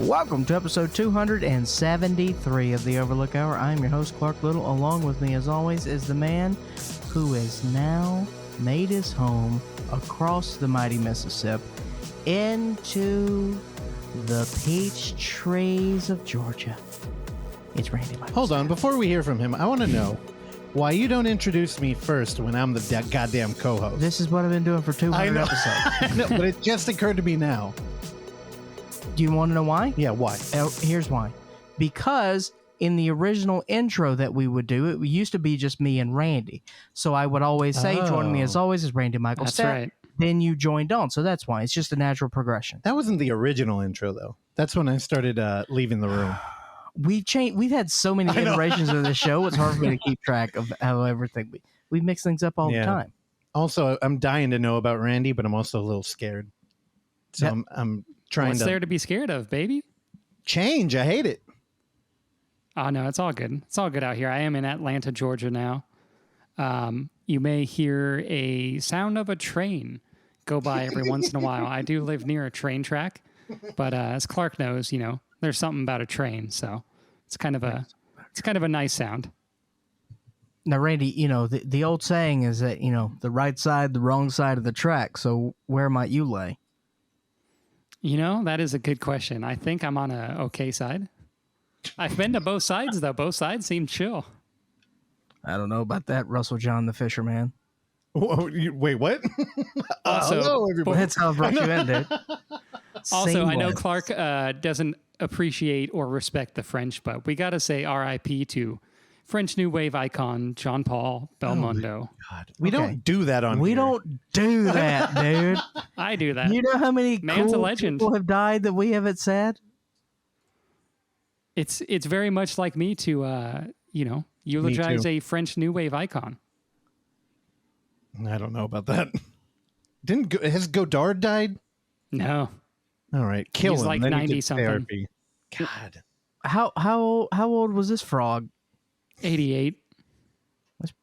Welcome to episode 273 of the Overlook Hour. I'm your host, Clark Little. Along with me, as always, is the man who has now made his home across the mighty Mississippi into the peach trees of Georgia. It's Randy Michaels. Hold on, before we hear from him, I want to know why you don't introduce me first when I'm the goddamn co-host. This is what I've been doing for 200 episodes. I know, but it just occurred to me now. Do you want to know why? Yeah, why? Here's why. Because in the original intro that we would do, it used to be just me and Randy. So I would always say, joining me as always is Randy Michaels. That's right. Then you joined on. So that's why. It's just a natural progression. That wasn't the original intro, though. That's when I started leaving the room. We've had so many iterations of this show. It's hard for me to keep track of how everything. We mix things up all the time. Also, I'm dying to know about Randy, but I'm also a little scared. So I'm trying What's there to be scared of, baby? Change. I hate it. Oh, no, it's all good. It's all good out here. I am in Atlanta, Georgia now. You may hear a sound of a train go by every once in a while. I do live near a train track, but as Clark knows, there's something about a train, so it's kind of a nice sound. Now, Randy, the old saying is that, the right side, the wrong side of the track. So where might you lay? That is a good question. I think I'm on a okay side. I've been to both sides, though. Both sides seem chill. I don't know about that, Russell John the Fisherman. Wait, what? Also, hello, everybody. That's how I brought you in, dude. Also, I know Clark doesn't appreciate or respect the French, but we got to say R.I.P. to French New Wave icon Jean-Paul Belmondo. God, we don't do that on We here. don't do that, dude. I do that. You know how many Man's a cool legend. people have died that we haven't said? It's very much like me to eulogize a French New Wave icon. I don't know about that. Has Godard died? No. All right, kill He's him. like then he 90 gets something. therapy. God, How old was this frog? 88.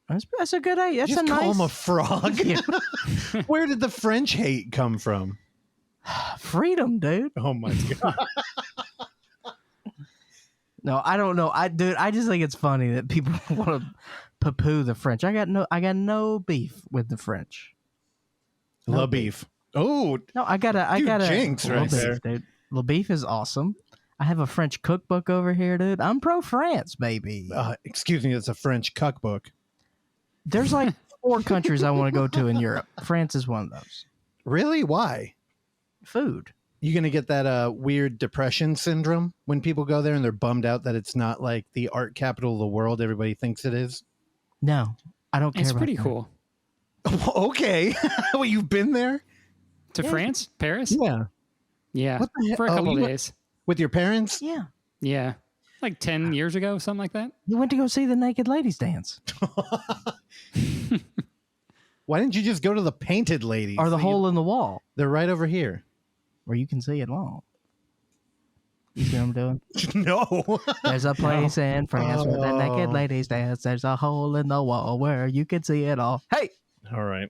That's a good age. That's just a call nice him a frog. Where did the French hate come from? freedom, dude. Oh my god. No, I don't know. I just think it's funny that people want to poo-poo the French. I got no beef with the French. La beef. Oh No, I got jinx right there. dude. La beef is awesome. I have a French cookbook over here, dude. I'm pro France, baby. Excuse me, it's a French cookbook. There's like 4 countries I want to go to in Europe. France is one of those. Really? Why? Food. You gonna get that weird depression syndrome when people go there and they're bummed out that it's not like the art capital of the world everybody thinks it is? No, I don't care. It's about pretty that. cool. Okay. Well, you've been there? To France? Paris? Yeah. Yeah. What the heck? For a couple you went days. with your parents? Yeah. Yeah. Like 10 years ago, something like that. You went to go see the naked ladies dance. Why didn't you just go to the painted ladies? Or the hole in the wall They're right over here. where you can see it all. You see what I'm doing? No. There's a place in France where the naked ladies dance. There's a hole in the wall where you can see it all. Hey! All right.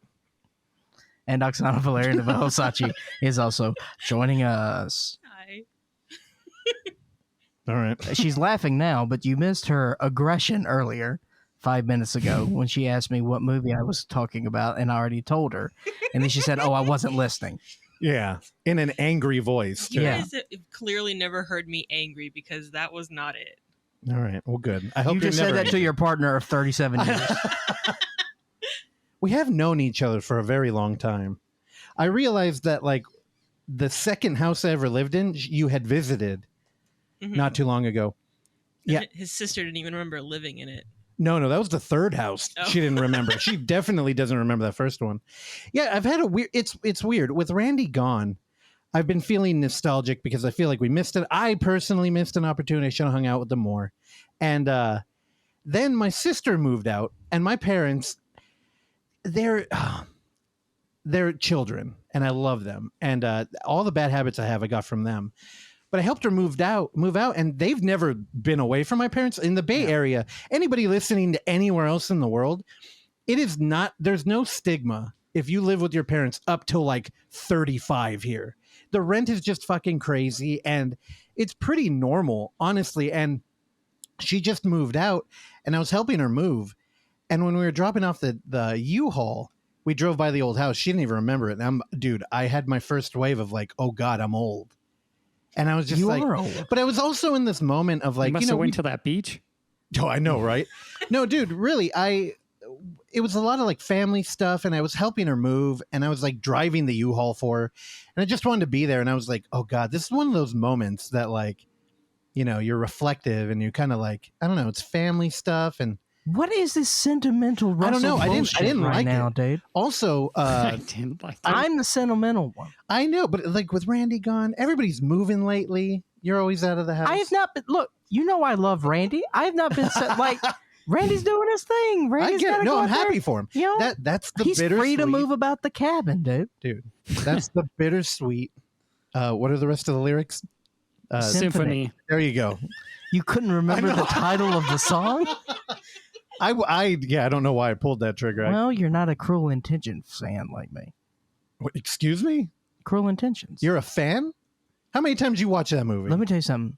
And Oksana Valerian of Versace is also joining us. Hi. All right. She's laughing now, but you missed her aggression earlier, 5 minutes ago, when she asked me what movie I was talking about, and I already told her. And then she said, I wasn't listening. Yeah. In an angry voice. You too. Yeah. guys have clearly never heard me angry because that was not it. All right. Well, good. I hope You just you're said never that to your partner of 37 years. We have known each other for a very long time. I realized that, like, the second house I ever lived in, you had visited not too long ago. Yeah. His sister didn't even remember living in it. No, that was the third house. Oh. She didn't remember. She definitely doesn't remember that first one. Yeah, I've had a weird... It's weird. With Randy gone, I've been feeling nostalgic because I feel like we missed it. I personally missed an opportunity. I should have hung out with them more. And then my sister moved out, and my parents... They're children, and I love them. And all the bad habits I have, I got from them. But I helped her move out, and they've never been away from my parents. In the Bay Area, anybody listening to anywhere else in the world, it is not, there's no stigma if you live with your parents up till like 35 here. the rent is just fucking crazy, and it's pretty normal, honestly. And she just moved out, and I was helping her move. And when we were dropping off the U-Haul, we drove by the old house. She didn't even remember it. And I had my first wave of like, oh God, I'm old. And I was just like, old. But I was also in this moment of like, You must have went to that beach. Oh, I know, right? No, dude, really, it was a lot of like family stuff, and I was helping her move, and I was like driving the U-Haul for her, and I just wanted to be there. And I was like, oh God, this is one of those moments that like, you're reflective, and you kind of like, I don't know, it's family stuff. And What is this sentimental Russell I don't know. I didn't right like now, it. dude? Also, I didn't like that. I'm the sentimental one. I know, but like with Randy gone, everybody's moving lately. You're always out of the house. I have not been. Look, I love Randy. I have not been like Randy's doing his thing. I Randy's get gotta it. No, go I'm out there. happy for him. That's the He's bittersweet. free to move about the cabin, dude. That's the bittersweet. What are the rest of the lyrics? Symphony. There you go. You couldn't remember the title of the song? I don't know why I pulled that trigger. Well, you're not a Cruel Intentions fan like me. Excuse me? Cruel Intentions. You're a fan? How many times you watch that movie? Let me tell you something.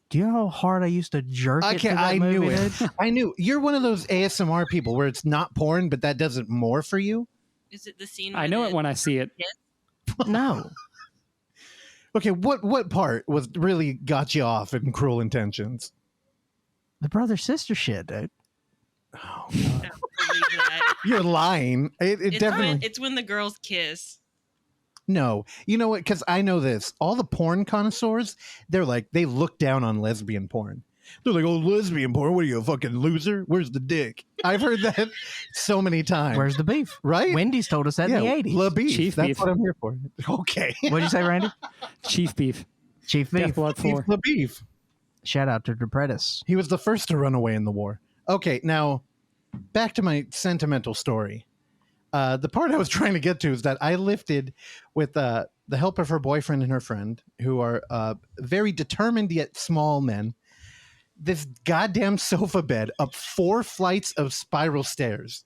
Do you know how hard I used to jerk it to that I movie, knew it. dude? I knew. You're one of those ASMR people where it's not porn, but that does it more for you. Is it the scene? I know it when I see it. No. Okay, what part was really got you off in Cruel Intentions? The brother-sister shit, dude. Oh, I don't believe that. you're lying. It definitely. It's when the girls kiss. No, you know what? Because I know this. All the porn connoisseurs, they look down on lesbian porn. They're like, oh, lesbian porn? What are you, a fucking loser? Where's the dick? I've heard that so many times. Where's the beef? Right? Wendy's told us that in the 80s. La beef. Chief That's beef. what I'm here for. Okay. What'd you say, Randy? Chief beef. Chief Death beef. Blood 4. La beef. Shout out to Depretis. He was the first to run away in the war. Okay, now back to my sentimental story. The part I was trying to get to is that I lifted with the help of her boyfriend and her friend, who are very determined yet small men, this goddamn sofa bed up 4 flights of spiral stairs.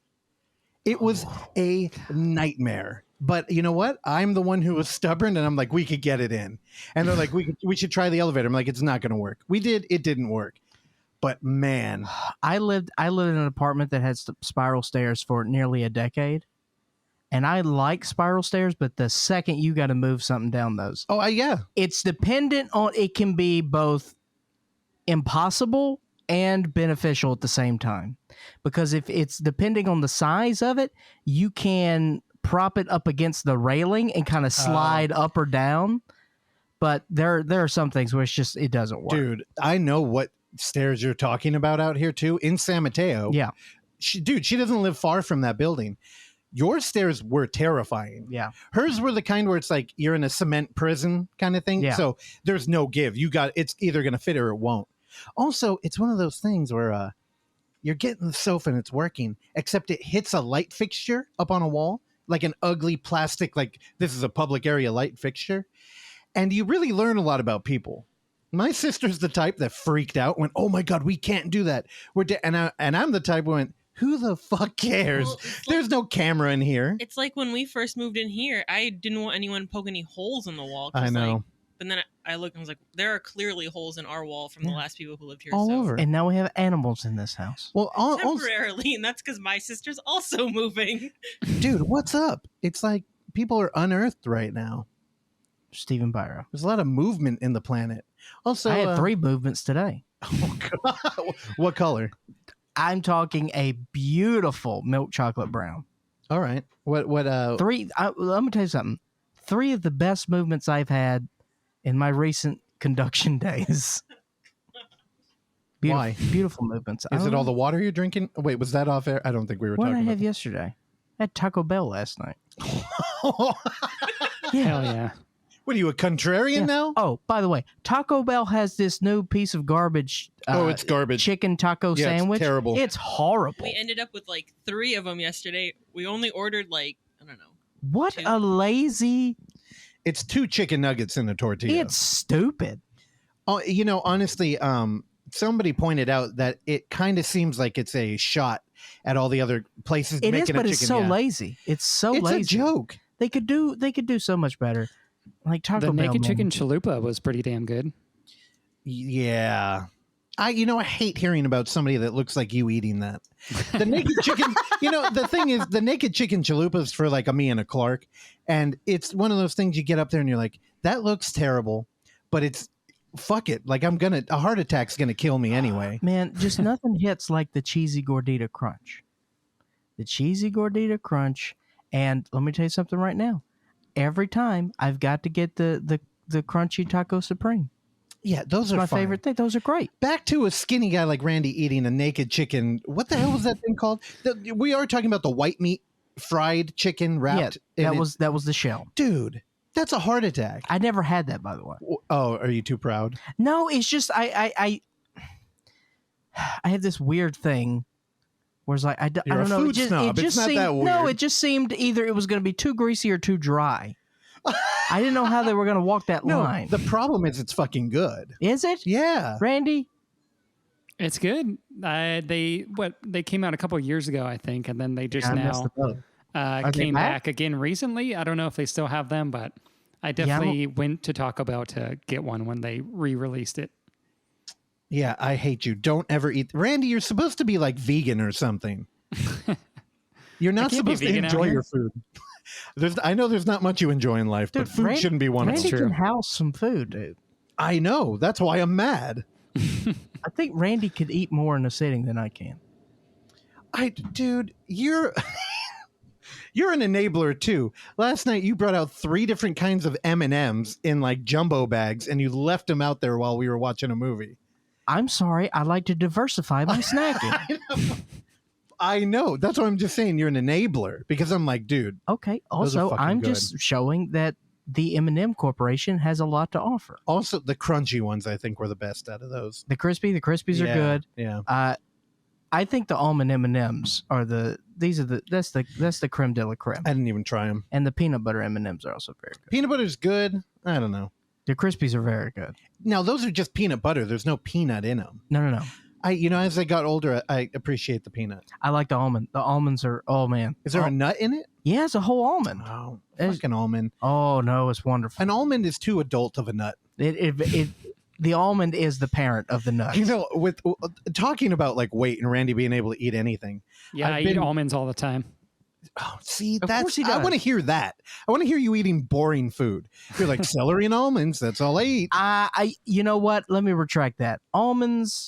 It was a nightmare. But you know what? I'm the one who was stubborn, and I'm like, we could get it in. And they're like, we should try the elevator. I'm like, it's not going to work. We did. It didn't work. But man, I lived in an apartment that had spiral stairs for nearly a decade. And I like spiral stairs, but the second you got to move something down those. oh, yeah. It's dependent on, it can be both impossible and beneficial at the same time. Because if it's depending on the size of it, you can prop it up against the railing and kind of slide up or down. But there are some things where it doesn't work. Dude, I know what stairs you're talking about out here too. In San Mateo. Yeah. She doesn't live far from that building. Your stairs were terrifying. Yeah. Hers were the kind where it's like you're in a cement prison kind of thing. Yeah. So there's no give. It's either going to fit or it won't. Also, it's one of those things where you're getting the sofa and it's working, except it hits a light fixture up on a wall, like an ugly plastic, like this is a public area light fixture. And you really learn a lot about people. My sister's the type that freaked out, went, oh my God, we can't do that. And I'm the type who went, who the fuck cares? Well, There's no camera in here. It's like when we first moved in here, I didn't want anyone poking any holes in the wall. I know. Like, but then I looked and I was like, there are clearly holes in our wall from the last people who lived here. All over. And now we have animals in this house. Well, Temporarily, and that's because my sister's also moving. dude, what's up? It's like people are unearthed right now. Stephen Byro. There's a lot of movement in the planet. Also, I had 3 movements today. Oh God. What color? I'm talking a beautiful milk chocolate brown. All right. What? 3. Let me tell you something. 3 of the best movements I've had in my recent conduction days. Why? Beautiful movements. Is it all the water you're drinking? Wait, was that off air? I don't think we were What did talking I about have yesterday? I had Taco Bell last night. Hell yeah. What are you, a contrarian Yeah. now? Oh, by the way, Taco Bell has this new piece of garbage. It's garbage. Chicken taco Yeah, sandwich. it's terrible. It's horrible. We ended up with like 3 of them yesterday. We only ordered like, I don't know. What 2. a lazy. It's 2 chicken nuggets in a tortilla. It's stupid. Oh, honestly, somebody pointed out that it kind of seems like it's a shot at all the other places It making is, a but chicken. it's so lazy. It's so It's lazy. a joke. They could do so much better. Like Taco The Bell. naked man. chicken chalupa was pretty damn good. Yeah. I hate hearing about somebody that looks like you eating that. The naked chicken, the thing is, the naked chicken chalupas for like a me and a Clark. And it's one of those things you get up there and you're like, that looks terrible, but it's fuck it. Like a heart attack's going to kill me anyway. Man, just nothing hits like the cheesy gordita crunch. The cheesy gordita crunch. And let me tell you something right now. Every time I've got to get the crunchy taco supreme. Yeah, those It's are my fine. favorite thing. Those are great. Back to a skinny guy like Randy eating a naked chicken. What the hell was that thing called? We are talking about the white meat fried chicken wrapped. Yeah, that was the shell. Dude, that's a heart attack. I never had that, by the way. Oh, are you too proud? No, it's just I have this weird thing where it's like I You're don't a know. food snob. It's not seemed, that weird. No, it just seemed either it was going to be too greasy or too dry. I didn't know how they were going to walk that line. The problem is it's fucking good. Is it? Yeah. Randy? It's good. They came out a couple years ago, I think, and then they just I messed now it up. came back? back again recently. I don't know if they still have them, but I definitely went to Taco Bell to get one when they re-released it. Yeah, I hate you. Don't ever eat. Randy, you're supposed to be like vegan or something. You're not can't be supposed to vegan out enjoy here. your food. I know there's not much you enjoy in life, but Dude, food shouldn't be one of Randy them. true. can house some food, dude. I know. That's why I'm mad. I think Randy could eat more in a sitting than I can. Dude, you're you're an enabler too. Last night you brought out 3 different kinds of M&Ms in like jumbo bags, and you left them out there while we were watching a movie. I'm sorry. I like to diversify my snacking. I know. That's why I'm just saying you're an enabler, because I'm like, dude. Okay. Those are Also, fucking I'm good. just showing that the M&M Corporation has a lot to offer. Also, the crunchy ones I think were the best out of those. The Crispies Yeah, are good. Yeah. I think the almond M&Ms are that's the creme de la creme. I didn't even try them. And the peanut butter M&Ms are also very good. Peanut butter's good. I don't know. The Crispies are very good. Now those are just peanut butter. There's no peanut in them. No. As I got older, I appreciate the peanut. I like the almond. The almonds are, oh man. Is there a nut in it? Yeah, it's a whole almond. Oh, It's- fucking almond. Oh no, it's wonderful. An almond is too adult of a nut. The almond is the parent of the nuts. With talking about like weight and Randy being able to eat anything. Yeah, I've I been- eat almonds all the time. Oh, see, Of course he I does. want to hear that. I want to hear you eating boring food. You're like celery and almonds. That's all I eat. You know what? Let me retract that. Almonds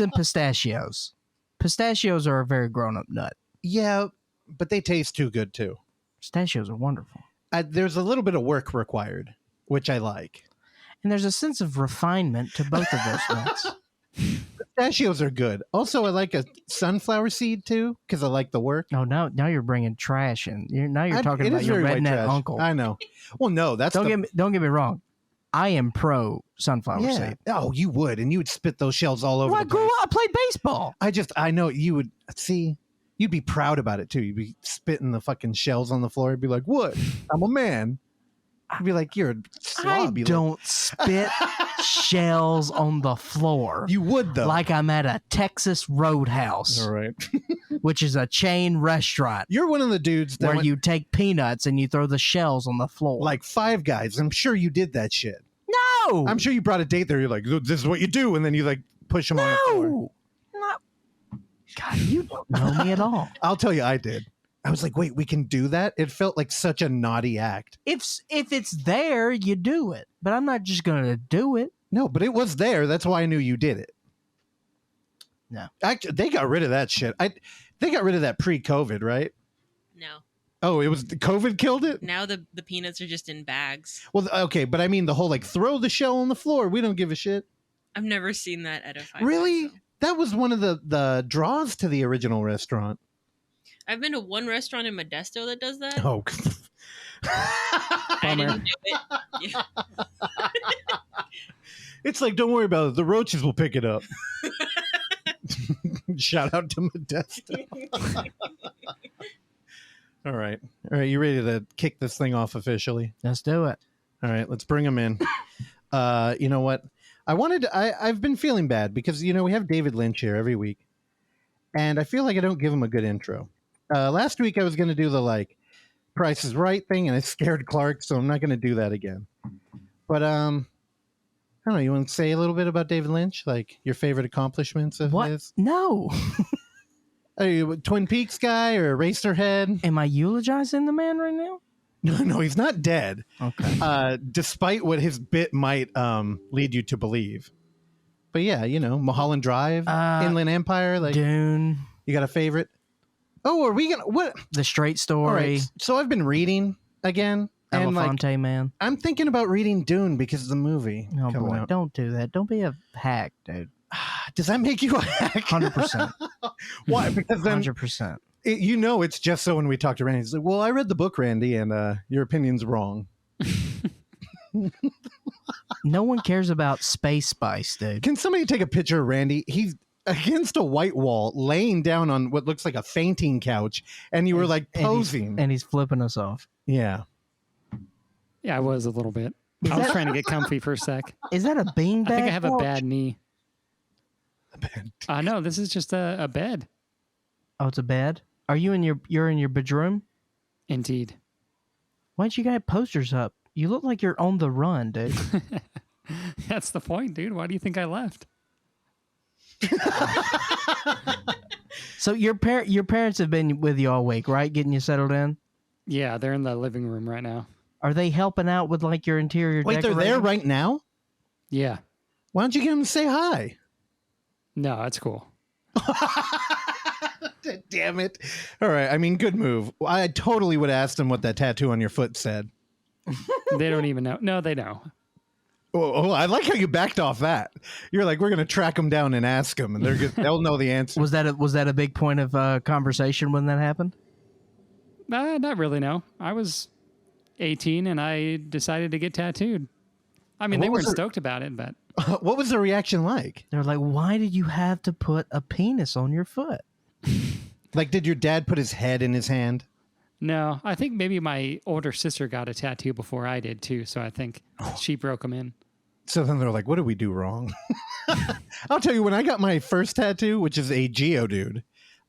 and pistachios. Pistachios are a very grown-up nut. Yeah, but they taste too good too. Pistachios are wonderful. There's a little bit of work required, which I like. And there's a sense of refinement to both of those nuts. Pistachios are good. Also, I like a sunflower seed too, because I like the work. No, now you're bringing trash in. Now you're talking It about is your very white redneck trash. uncle. I know. Well, no, that's Don't get me wrong. I am pro sunflower yeah. seed. Oh, you would, and you would spit those shells all over Well, I the grew place. up. I played baseball. I know you would see. You'd be proud about it too. You'd be spitting the fucking shells on the floor. You'd be like, "What? I'm a man." I'd be like, "You're a slob." I don't spit shells on the floor. You would though. Like I'm at a Texas Roadhouse, all right. which is a chain restaurant You're one of the dudes that where went, you take peanuts and you throw the shells on the floor. like Five Guys. I'm sure you did that shit. no, I'm sure you brought a date there. You're like, "This is what you do," and then you like push them on the floor. no, not. God, you don't know me at all. I'll tell you, I did. I was like, "Wait, we can do that?" It felt like such a naughty act. If it's there, you do it. But I'm not just gonna do it. No, but it was there. That's why I knew you did it. No. Actually, they got rid of that shit. They got rid of that pre-COVID, right? No. Oh, it was COVID killed it? Now the peanuts are just in bags. Well, okay, but I mean the whole like throw the shell on the floor. We don't give a shit. I've never seen that at a Five Really? Guys, so. That was one of the draws to the original restaurant. I've been to one restaurant in Modesto that does that. Oh. I Bummer. didn't do it. Yeah. It's like, don't worry about it. The roaches will pick it up. Shout out to Modesto. All right. You ready to kick this thing off officially? Let's do it. All right, let's bring them in. You know what? I've been feeling bad because, we have David Lynch here every week. And I feel like I don't give him a good intro. Last week I was going to do the Price is Right thing, and it scared Clark, so I'm not going to do that again. But I don't know. You want to say a little bit about David Lynch, like your favorite accomplishments of What? his? No. Are you a Twin Peaks guy or Eraserhead? Am I eulogizing the man right now? No, he's not dead. Okay. Despite what his bit might lead you to believe. But yeah, Mulholland Drive, Inland Empire, like Dune, you got a favorite? Oh, are we gonna what? The Straight Story, All right, so I've been reading again, and Elefante Man. I'm thinking about reading Dune because of the movie. Oh coming boy, out. don't do that. Don't be a hack, dude. Does that make you a hack? 100%. Why? Because then 100%. It's just so when we talk to Randy, he's like, "Well, I read the book, Randy, and your opinion's wrong." No one cares about Space Spice, dude. Can somebody take a picture of Randy? He's against a white wall, laying down on what looks like a fainting couch, and you were like posing. And he's flipping us off. Yeah. Yeah, I was a little bit. I was trying to get comfy for a sec. Is that a beanbag? I think I have a couch? bad knee. A bad. No, this is just a bed. Oh, it's a bed. Are you you're in your bedroom? Indeed. Why don't you got posters up? You look like you're on the run, dude. That's the point, dude. Why do you think I left? So your parents have been with you all week, right? Getting you settled in. Yeah, they're in the living room right now. Are they helping out with like your interior? Wait, decorating? they're there right now? Yeah. Why don't you get them to say hi? No, it's cool. Damn it. All right. I mean, good move. I totally would have asked them what that tattoo on your foot said. They don't even know. No, they know. Oh, I like how you backed off that. You're like, we're going to track them down and ask them, and they'll know the answer. Was that a big point of conversation when that happened? Not really, no. I was 18 and I decided to get tattooed. I mean, they weren't stoked about it, but... What was the reaction like? They're like, why did you have to put a penis on your foot? Like, did your dad put his head in his hand? No, I think maybe my older sister got a tattoo before I did too, so I think she broke them in. So then they're like, what did we do wrong? I'll tell you, when I got my first tattoo, which is a Geodude,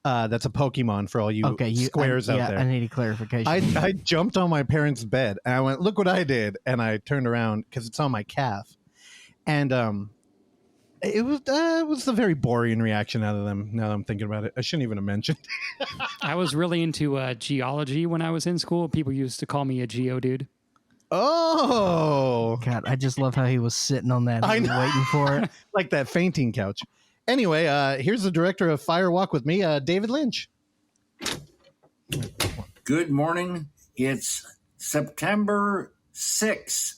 that's a Pokemon for all you squares out there. I need a clarification. I jumped on my parents' bed and I went, look what I did. And I turned around because it's on my calf. And it was a very boring reaction out of them. Now that I'm thinking about it, I shouldn't even have mentioned. I was really into geology when I was in school. People used to call me a Geodude. Oh, God, I just love how he was sitting on that and waiting for it. Like that fainting couch. Anyway, here's the director of Fire Walk with Me, David Lynch. Good morning. It's September 6th,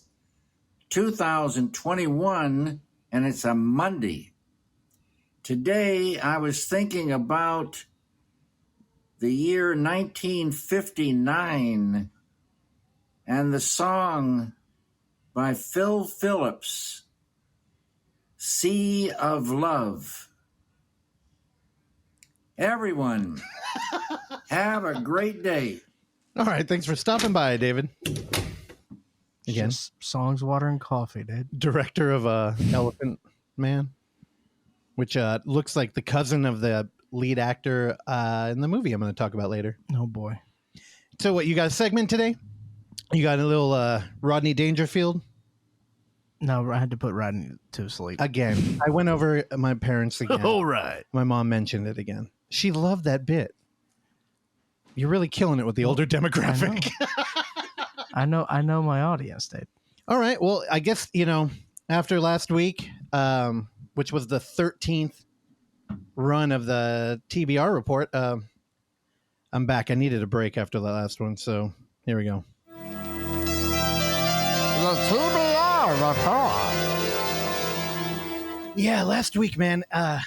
2021, and it's a Monday. Today, I was thinking about the year 1959 and the song by Phil Phillips, Sea of Love. Everyone, have a great day. All right, thanks for stopping by, David. Again, Just songs, water, and coffee, dude. Director of Elephant Man, which looks like the cousin of the lead actor in the movie I'm going to talk about later. Oh boy. So what, you got a segment today? You got a little Rodney Dangerfield? No, I had to put Rodney to sleep. Again. I went over my parents again. All right. My mom mentioned it again. She loved that bit. You're really killing it with the older demographic. I know my audience, dude. All right. Well, I guess, after last week, which was the 13th run of the TBR report, I'm back. I needed a break after the last one, so here we go. The TBR report. Yeah, last week, man, I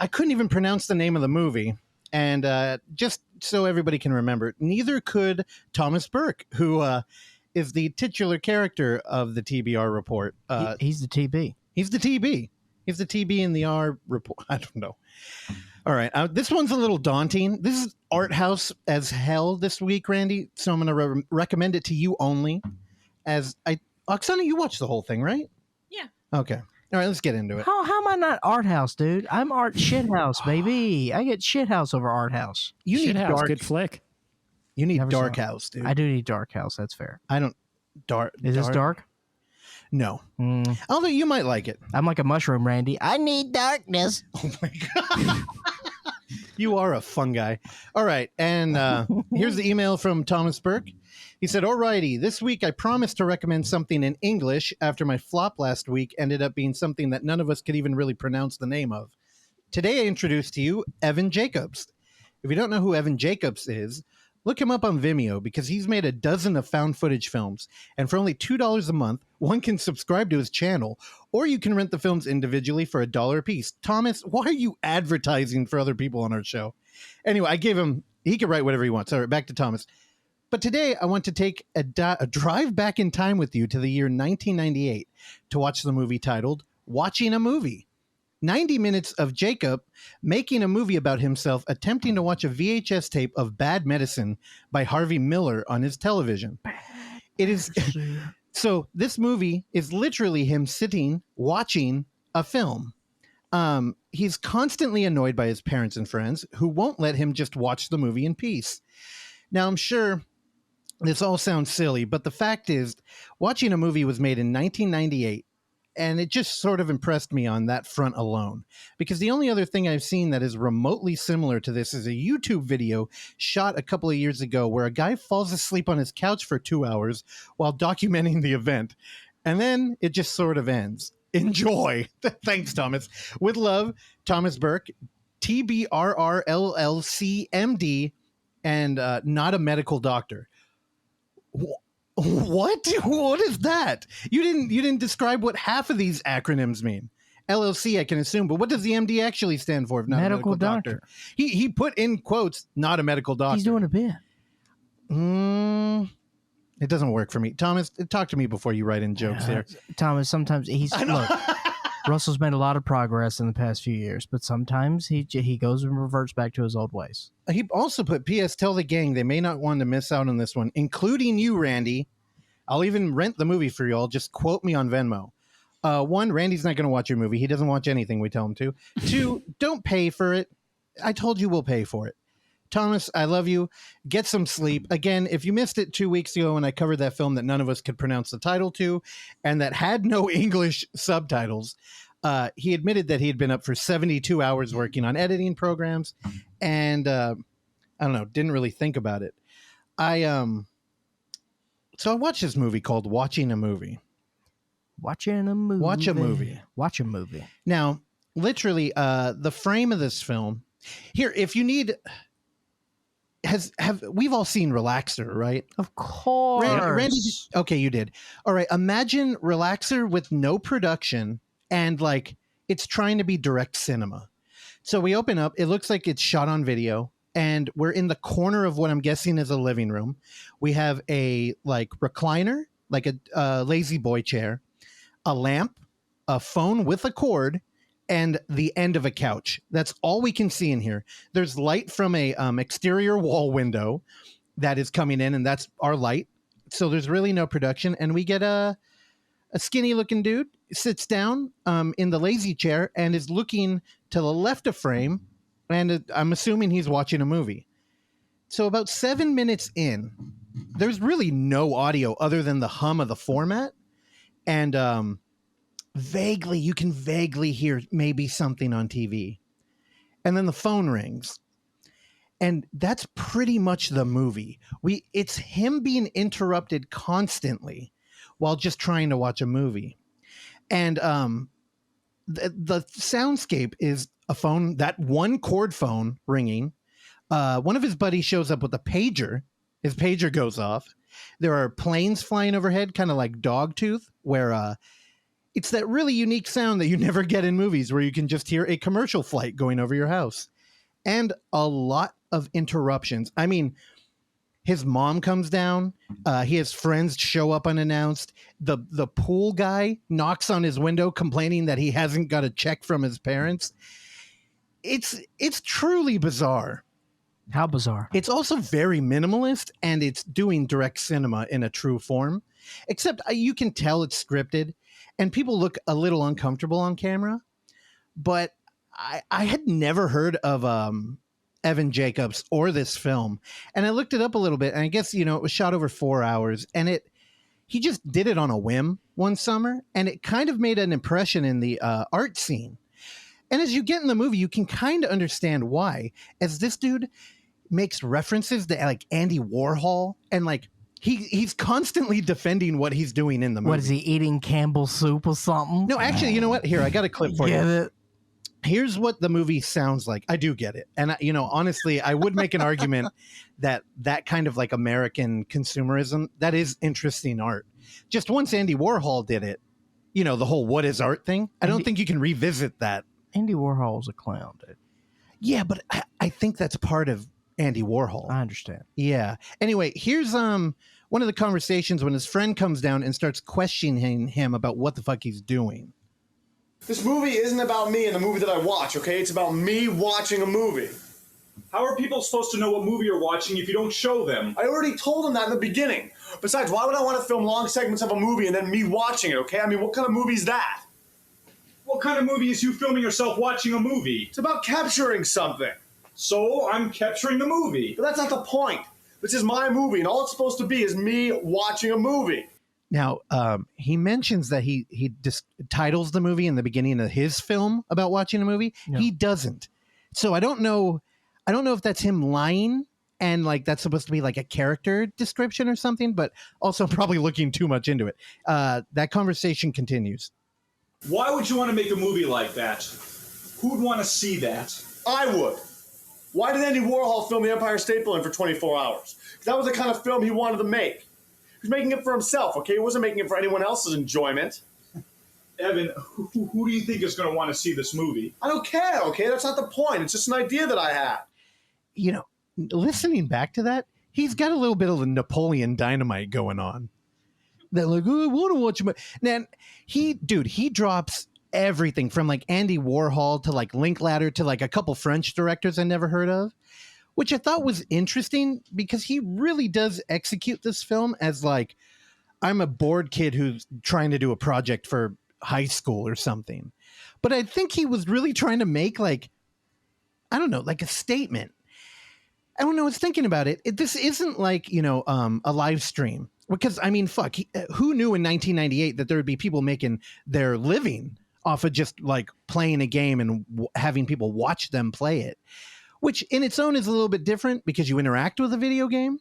couldn't even pronounce the name of the movie. And just so everybody can remember, neither could Thomas Burke, who is the titular character of the TBR report. He's the TB. He's the TB. He's the TB in the R report. I don't know. All right. This one's a little daunting. This is art house as hell this week, Randy. So I'm going to recommend it to you only. Oksana, you watched the whole thing, right? Yeah. Okay. All right, let's get into it. How am I not art house, dude? I'm art shit house, baby. I get shit house over art house. You need Shithouse, dark. good flick. You need Never saw Dark it. House, dude. I do need Dark House. That's fair. I don't. Dark. Is this dark? No. Mm, Although you might like it. I'm like a mushroom, Randy. I need darkness. Oh my god. You are a fun guy. All right. And here's the email from Thomas Burke. He said, alrighty, this week I promised to recommend something in English after my flop last week ended up being something that none of us could even really pronounce the name of. Today I introduce to you Evan Jacobs. If you don't know who Evan Jacobs is, look him up on Vimeo because he's made a dozen of found footage films. And for only $2 a month, one can subscribe to his channel, or you can rent the films individually for $1 a piece. Thomas, why are you advertising for other people on our show? Anyway, I gave him, he can write whatever he wants. All right, back to Thomas. But today I want to take a drive back in time with you to the year 1998 to watch the movie titled Watching a Movie. 90 minutes of Jacob making a movie about himself attempting to watch a VHS tape of Bad Medicine by Harvey Miller on his television. It is so this movie is literally him sitting watching a film. He's constantly annoyed by his parents and friends who won't let him just watch the movie in peace. Now, I'm sure this all sounds silly, but the fact is, Watching a Movie was made in 1998. And it just sort of impressed me on that front alone, because the only other thing I've seen that is remotely similar to this is a YouTube video shot a couple of years ago where a guy falls asleep on his couch for 2 hours while documenting the event. And then it just sort of ends. Enjoy. Thanks, Thomas. With love, Thomas Burke, TBRRLLCMD, and not a medical doctor. What? What is that? You didn't describe what half of these acronyms mean. LLC, I can assume, but what does the MD actually stand for? If not Medical a medical doctor. He put in quotes, not a medical doctor. He's doing a bit. It doesn't work for me. Thomas, talk to me before you write in jokes here. Thomas, sometimes look. Russell's made a lot of progress in the past few years, but sometimes he goes and reverts back to his old ways. He also put, P.S. Tell the gang they may not want to miss out on this one, including you, Randy. I'll even rent the movie for y'all. Just quote me on Venmo. One, Randy's not going to watch your movie. He doesn't watch anything we tell him to. Two, don't pay for it. I told you we'll pay for it. Thomas, I love you. Get some sleep. Again, if you missed it 2 weeks ago when I covered that film that none of us could pronounce the title to and that had no English subtitles, he admitted that he had been up for 72 hours working on editing programs and I don't know, didn't really think about it. So I watched this movie called Watching a Movie. Watching a movie. Watch a movie. Watch a movie. Now, literally, the frame of this film here, if you need... we've all seen Relaxer, right? Of course. Randy, okay, you did. All right, imagine Relaxer with no production and like it's trying to be direct cinema. So we open up, it looks like it's shot on video, and we're in the corner of what I'm guessing is a living room. We have a like recliner, like a lazy boy chair, a lamp, a phone with a cord, and the end of a couch. That's all we can see in here. There's light from a exterior wall window that is coming in, and that's our light. So there's really no production. And we get a skinny looking dude sits down in the lazy chair and is looking to the left of frame. And I'm assuming he's watching a movie. So about 7 minutes in, there's really no audio other than the hum of the format. And, you can vaguely hear maybe something on TV. And then the phone rings. And that's pretty much the movie. It's him being interrupted constantly while just trying to watch a movie. And the soundscape is a phone, that one cord phone ringing. One of his buddies shows up with a pager. His pager goes off. There are planes flying overhead, kind of like Dogtooth, where it's that really unique sound that you never get in movies where you can just hear a commercial flight going over your house. And a lot of interruptions. I mean, his mom comes down. He has friends show up unannounced. The pool guy knocks on his window complaining that he hasn't got a check from his parents. It's truly bizarre. How bizarre. It's also very minimalist, and it's doing direct cinema in a true form. Except you can tell it's scripted. And people look a little uncomfortable on camera, but I had never heard of Evan Jacobs or this film. And I looked it up a little bit, and I guess, it was shot over 4 hours, and he just did it on a whim one summer, and it kind of made an impression in the art scene. And as you get in the movie, you can kind of understand why, as this dude makes references to like Andy Warhol, and like he's constantly defending what he's doing in the movie. What is he eating? Campbell's soup or something? No, actually, you know what? Here, I got a clip for Get you. it? Here's what the movie sounds like. I do get it. And, honestly, I would make an argument that kind of like American consumerism, that is interesting art. Just once Andy Warhol did it, the whole what is art thing, I don't think you can revisit that. Andy Warhol's a clown, dude. Yeah, but I think that's part of Andy Warhol. I understand. Yeah. Anyway, here's one of the conversations when his friend comes down and starts questioning him about what the fuck he's doing. This movie isn't about me and the movie that I watch, okay? It's about me watching a movie. How are people supposed to know what movie you're watching if you don't show them? I already told them that in the beginning. Besides, why would I want to film long segments of a movie and then me watching it, okay? I mean, what kind of movie is that? What kind of movie is you filming yourself watching a movie? It's about capturing something. So, I'm capturing the movie. But that's not the point. This is my movie, and all it's supposed to be is me watching a movie. Now, he mentions that he titles the movie in the beginning of his film about watching a movie. Yeah. He doesn't. So I don't know if that's him lying and like that's supposed to be like a character description or something, but also probably looking too much into it. That conversation continues. Why would you want to make a movie like that? Who'd want to see that? I would. Why did Andy Warhol film the Empire State Building for 24 hours? Because that was the kind of film he wanted to make. He was making it for himself, okay? He wasn't making it for anyone else's enjoyment. Evan, who do you think is going to want to see this movie? I don't care, okay? That's not the point. It's just an idea that I had. Listening back to that, he's got a little bit of the Napoleon Dynamite going on. That like, oh, I want to watch him. Then he drops everything from like Andy Warhol to like Linklater to like a couple French directors I never heard of, which I thought was interesting because he really does execute this film as like, I'm a bored kid who's trying to do a project for high school or something. But I think he was really trying to make like, I don't know, like a statement. I don't know. I was thinking about it. This isn't like, a live stream because I mean, fuck, who knew in 1998 that there would be people making their living off of just like playing a game and having people watch them play it, which in its own is a little bit different because you interact with a video game.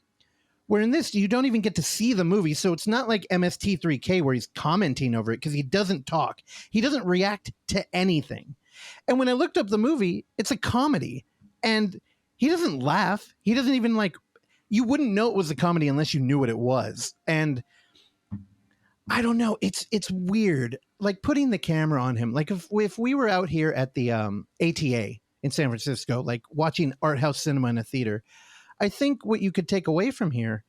Where in this, you don't even get to see the movie. So it's not like MST3K where he's commenting over it because he doesn't talk. He doesn't react to anything. And when I looked up the movie, it's a comedy. And he doesn't laugh. He doesn't even like, you wouldn't know it was a comedy unless you knew what it was. And I don't know. It's weird. Like putting the camera on him. Like if we were out here at the ATA in San Francisco, like watching art house cinema in a theater, I think what you could take away from here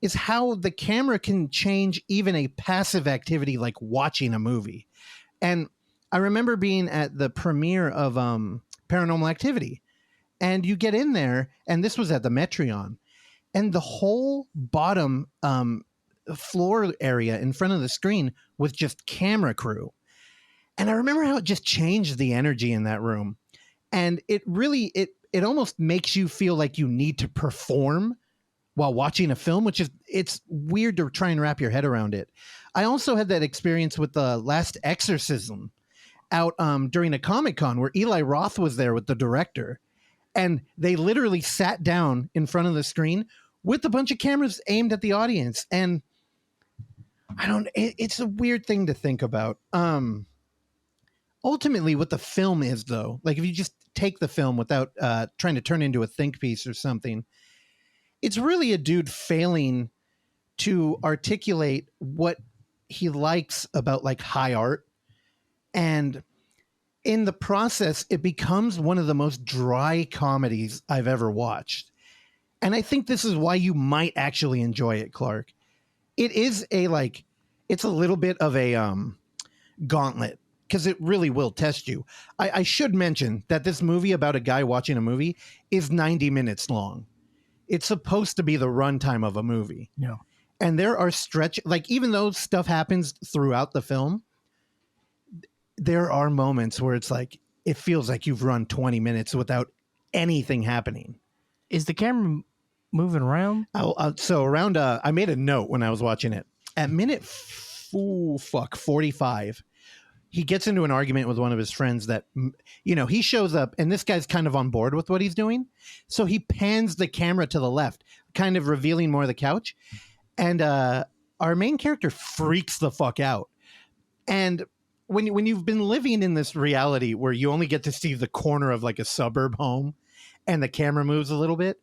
is how the camera can change even a passive activity like watching a movie. And I remember being at the premiere of Paranormal Activity, and you get in there, and this was at the Metreon, and the whole bottom floor area in front of the screen was just camera crew. And I remember how it just changed the energy in that room. And it really, it almost makes you feel like you need to perform while watching a film, which is, it's weird to try and wrap your head around it. I also had that experience with the last Exorcism out during a Comic-Con where Eli Roth was there with the director, and they literally sat down in front of the screen with a bunch of cameras aimed at the audience. And it's a weird thing to think about. Ultimately what the film is though, like if you just take the film without trying to turn into a think piece or something, it's really a dude failing to articulate what he likes about like high art. And in the process, it becomes one of the most dry comedies I've ever watched. And I think this is why you might actually enjoy it, Clark. It is it's a little bit of a gauntlet, because it really will test you. I should mention that this movie about a guy watching a movie is 90 minutes long. It's supposed to be the runtime of a movie. Yeah. And there are even though stuff happens throughout the film, there are moments where it's like, it feels like you've run 20 minutes without anything happening. Is the camera moving around? So around, I made a note when I was watching it. At minute 45, he gets into an argument with one of his friends that, he shows up and this guy's kind of on board with what he's doing. So he pans the camera to the left, kind of revealing more of the couch. And our main character freaks the fuck out. And when you've been living in this reality where you only get to see the corner of like a suburb home and the camera moves a little bit,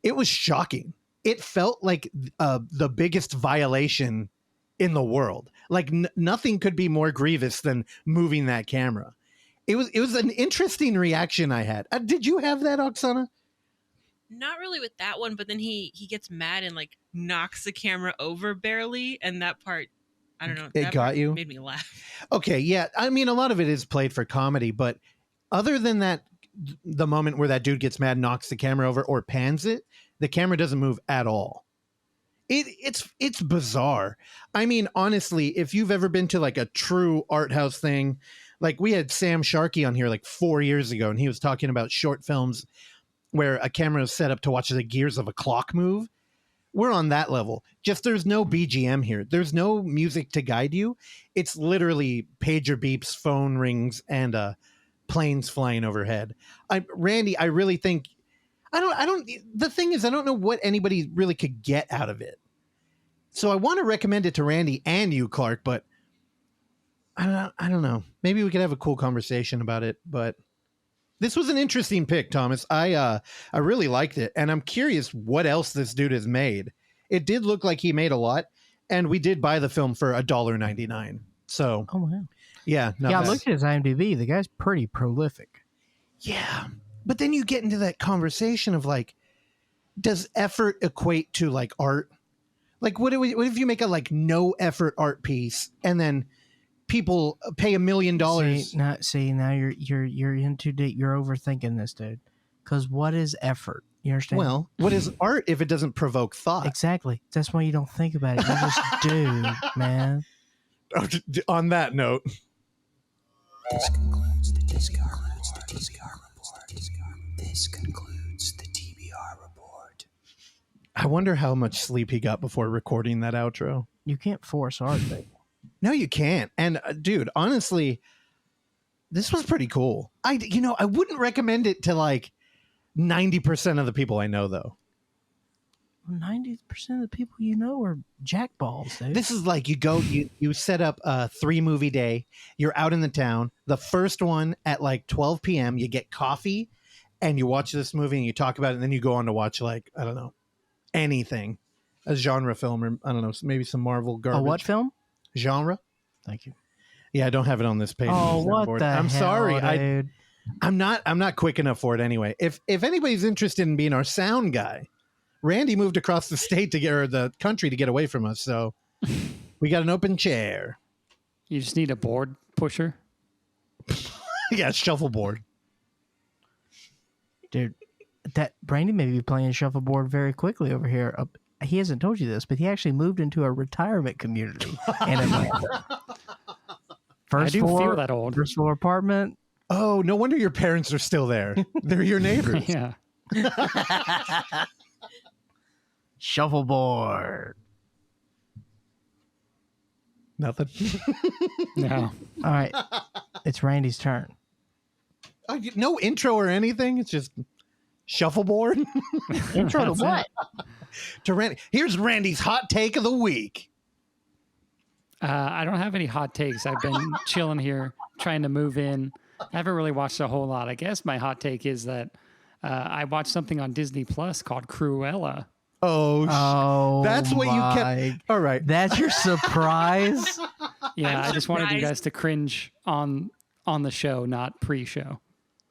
it was shocking. It felt like the biggest violation in the world. Like nothing could be more grievous than moving that camera. It was an interesting reaction I had. Did you have that, Oksana? Not really with that one, but then he gets mad and like knocks the camera over barely, and that part, I don't know. It got you? Made me laugh. Okay, yeah. I mean, a lot of it is played for comedy, but other than that, the moment where that dude gets mad, knocks the camera over, or pans it, the camera doesn't move at all. It's bizarre. I mean, honestly, if you've ever been to like a true art house thing, like we had Sam Sharkey on here like 4 years ago, and he was talking about short films where a camera is set up to watch the gears of a clock move. We're on that level. Just there's no BGM here. There's no music to guide you. It's literally pager beeps, phone rings, and planes flying overhead. Randy, I really think the thing is, I don't know what anybody really could get out of it. So I want to recommend it to Randy and you, Clark, but I don't know. Maybe we could have a cool conversation about it, but this was an interesting pick, Thomas. I really liked it, and I'm curious what else this dude has made. It did look like he made a lot, and we did buy the film for $1.99. So, Oh wow, yeah, I looked at his IMDb. The guy's pretty prolific. Yeah, but then you get into that conversation of like, does effort equate to like art? Like, what if you make a like no effort art piece, and then people pay $1 million? Now you're in too deep. You're overthinking this, dude. Because what is effort? You understand? Well, what is art if it doesn't provoke thought? Exactly. That's why you don't think about it. You just do, man. On that note, this concludes the TBR report. This concludes the TBR report. I wonder how much sleep he got before recording that outro. You can't force art, baby. No, you can't. And dude, honestly, this was pretty cool. I wouldn't recommend it to like 90% of the people I know, though. 90% of the people you know are jackballs, dude. This is like you set up a 3-movie day. You're out in the town. The first one at like 12 p.m. You get coffee and you watch this movie and you talk about it. And then you go on to watch like, I don't know, anything, a genre film, or I don't know, maybe some Marvel garbage. A what film? Genre. Thank you. Yeah, I don't have it on this page. Oh, what the I'm hell, sorry. dude? I'm not quick enough for it anyway. If anybody's interested in being our sound guy, Randy moved across the state or the country to get away from us, so we got an open chair. You just need a board pusher. Yeah, shuffleboard. Dude, that Brandy may be playing shuffleboard very quickly over here. He hasn't told you this, but he actually moved into a retirement community in Atlanta. I do feel that old. First floor apartment. Oh, no wonder your parents are still there. They're your neighbors. Yeah. Shuffleboard. Nothing. No. All right. It's Randy's turn. No intro or anything. It's just shuffleboard. Intro to what? To Randy. Here's Randy's hot take of the week. I don't have any hot takes. I've been chilling here, trying to move in. I haven't really watched a whole lot. I guess my hot take is that I watched something on Disney Plus called Cruella. Oh, that's what you kept. All right. That's your surprise? Yeah, I'm I just wanted you surprised. guys to cringe on the show, not pre-show.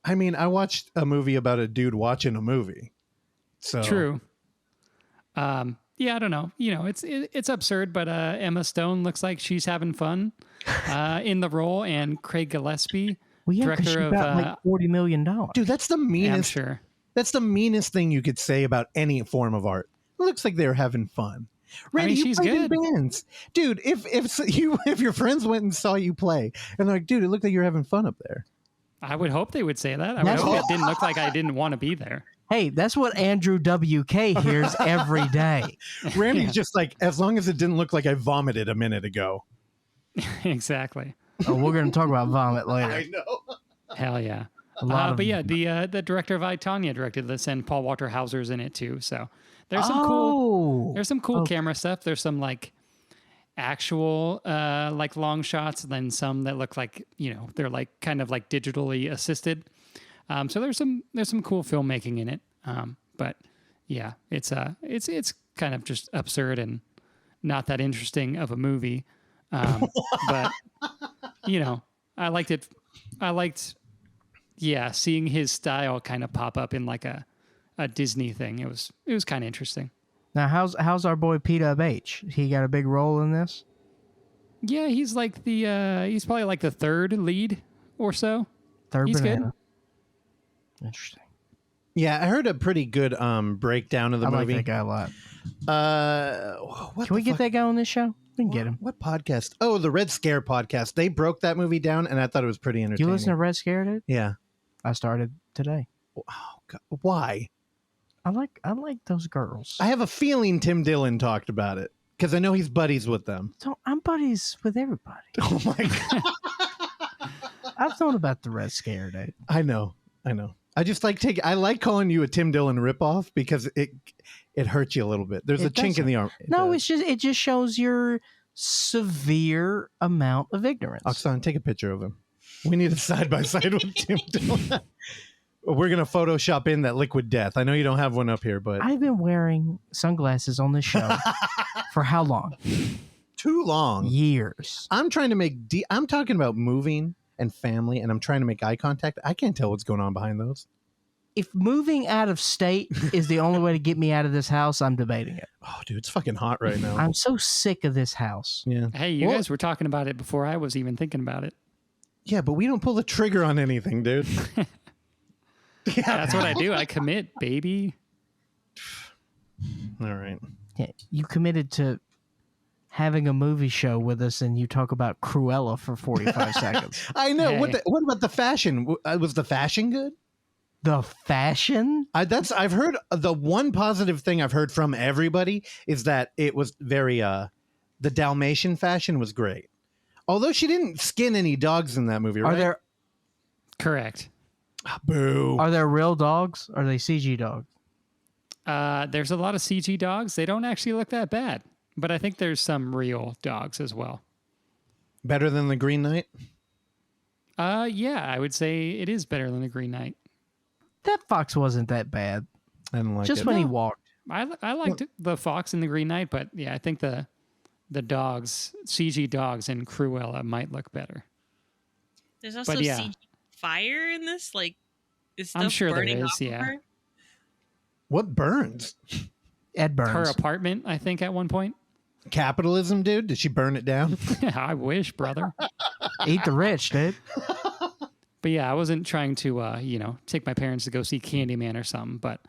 I mean, I watched a movie about a dude watching a movie. So True. Yeah, I don't know. It's absurd, but Emma Stone looks like she's having fun in the role, and Craig Gillespie, Well, yeah, 'cause she director of got like $40 million. Dude, that's the yeah, I'm meanest. sure. That's the meanest thing you could say about any form of art. It looks like they're having fun. Randy, you she's played in good. bands, dude. If your friends went and saw you play, and they're like, dude, it looked like you're having fun up there. I would hope they would say that. I would hope it didn't look like I didn't want to be there. Hey, that's what Andrew WK hears every day. Randy's just like, as long as it didn't look like I vomited a minute ago. Exactly. Oh, we're going to talk about vomit later. I know. Hell yeah. But yeah, the director of I, Tonya directed this, and Paul Walter Hauser's in it too. So there's some cool camera stuff. There's some like actual like long shots, and then some that look like, you know, they're like kind of like digitally assisted. So there's some cool filmmaking in it. But yeah, it's kind of just absurd and not that interesting of a movie. But you know, I liked it. Yeah, seeing his style kind of pop up in like a Disney thing. It was kind of interesting. Now, how's our boy Pete H? He got a big role in this? Yeah, he's like he's probably like the third lead or so. He's good. Interesting. Yeah, I heard a pretty good breakdown of the movie. I like that guy a lot. What Can we get that guy on this show? We can get him. What podcast? Oh, the Red Scare podcast. They broke that movie down, and I thought it was pretty entertaining. You listen to Red Scare, dude? Yeah. I started today. Oh, God. Why? I like those girls. I have a feeling Tim Dillon talked about it because I know he's buddies with them. So I'm buddies with everybody. Oh my God. I've thought about the Red Scare, dude. I know. I just I like calling you a Tim Dillon ripoff because it hurts you a little bit. There's a chink in the arm. It just shows your severe amount of ignorance. Oksana, take a picture of him. We need a side by side with Tim Dillon. We're gonna Photoshop in that liquid death. I know you don't have one up here, but I've been wearing sunglasses on this show for how long? Too long. Years. I'm trying to make. I'm talking about moving and family, and I'm trying to make eye contact. I can't tell what's going on behind those. If moving out of state is the only way to get me out of this house, I'm debating it. Oh, dude, it's fucking hot right now. I'm so sick of this house. Yeah. Hey, you guys were talking about it before I was even thinking about it. Yeah, but we don't pull the trigger on anything, dude. Yeah, that's what I do. I commit, baby. All right. Yeah, you committed to having a movie show with us, and you talk about Cruella for 45 seconds. I know. Hey. What about the fashion? Was the fashion good? The fashion? I've heard the one positive thing I've heard from everybody is that it was very the Dalmatian fashion was great. Although she didn't skin any dogs in that movie, right? Are there Correct. Boo. Are there real dogs? Or are they CG dogs? There's a lot of CG dogs. They don't actually look that bad, but I think there's some real dogs as well. Better than the Green Knight? Yeah, I would say it is better than the Green Knight. That fox wasn't that bad. I didn't like Just it. when he walked. I liked the fox and the Green Knight, but yeah, I think the dogs, CG dogs in Cruella might look better. There's also CG fire in this. Like, is stuff I'm sure there burning is. off of Yeah. her? What burns? Ed Burns. Her apartment, I think, at one point. Capitalism, dude? Did she burn it down? I wish, brother. Eat the rich, dude. But yeah, I wasn't trying to, take my parents to go see Candyman or something. But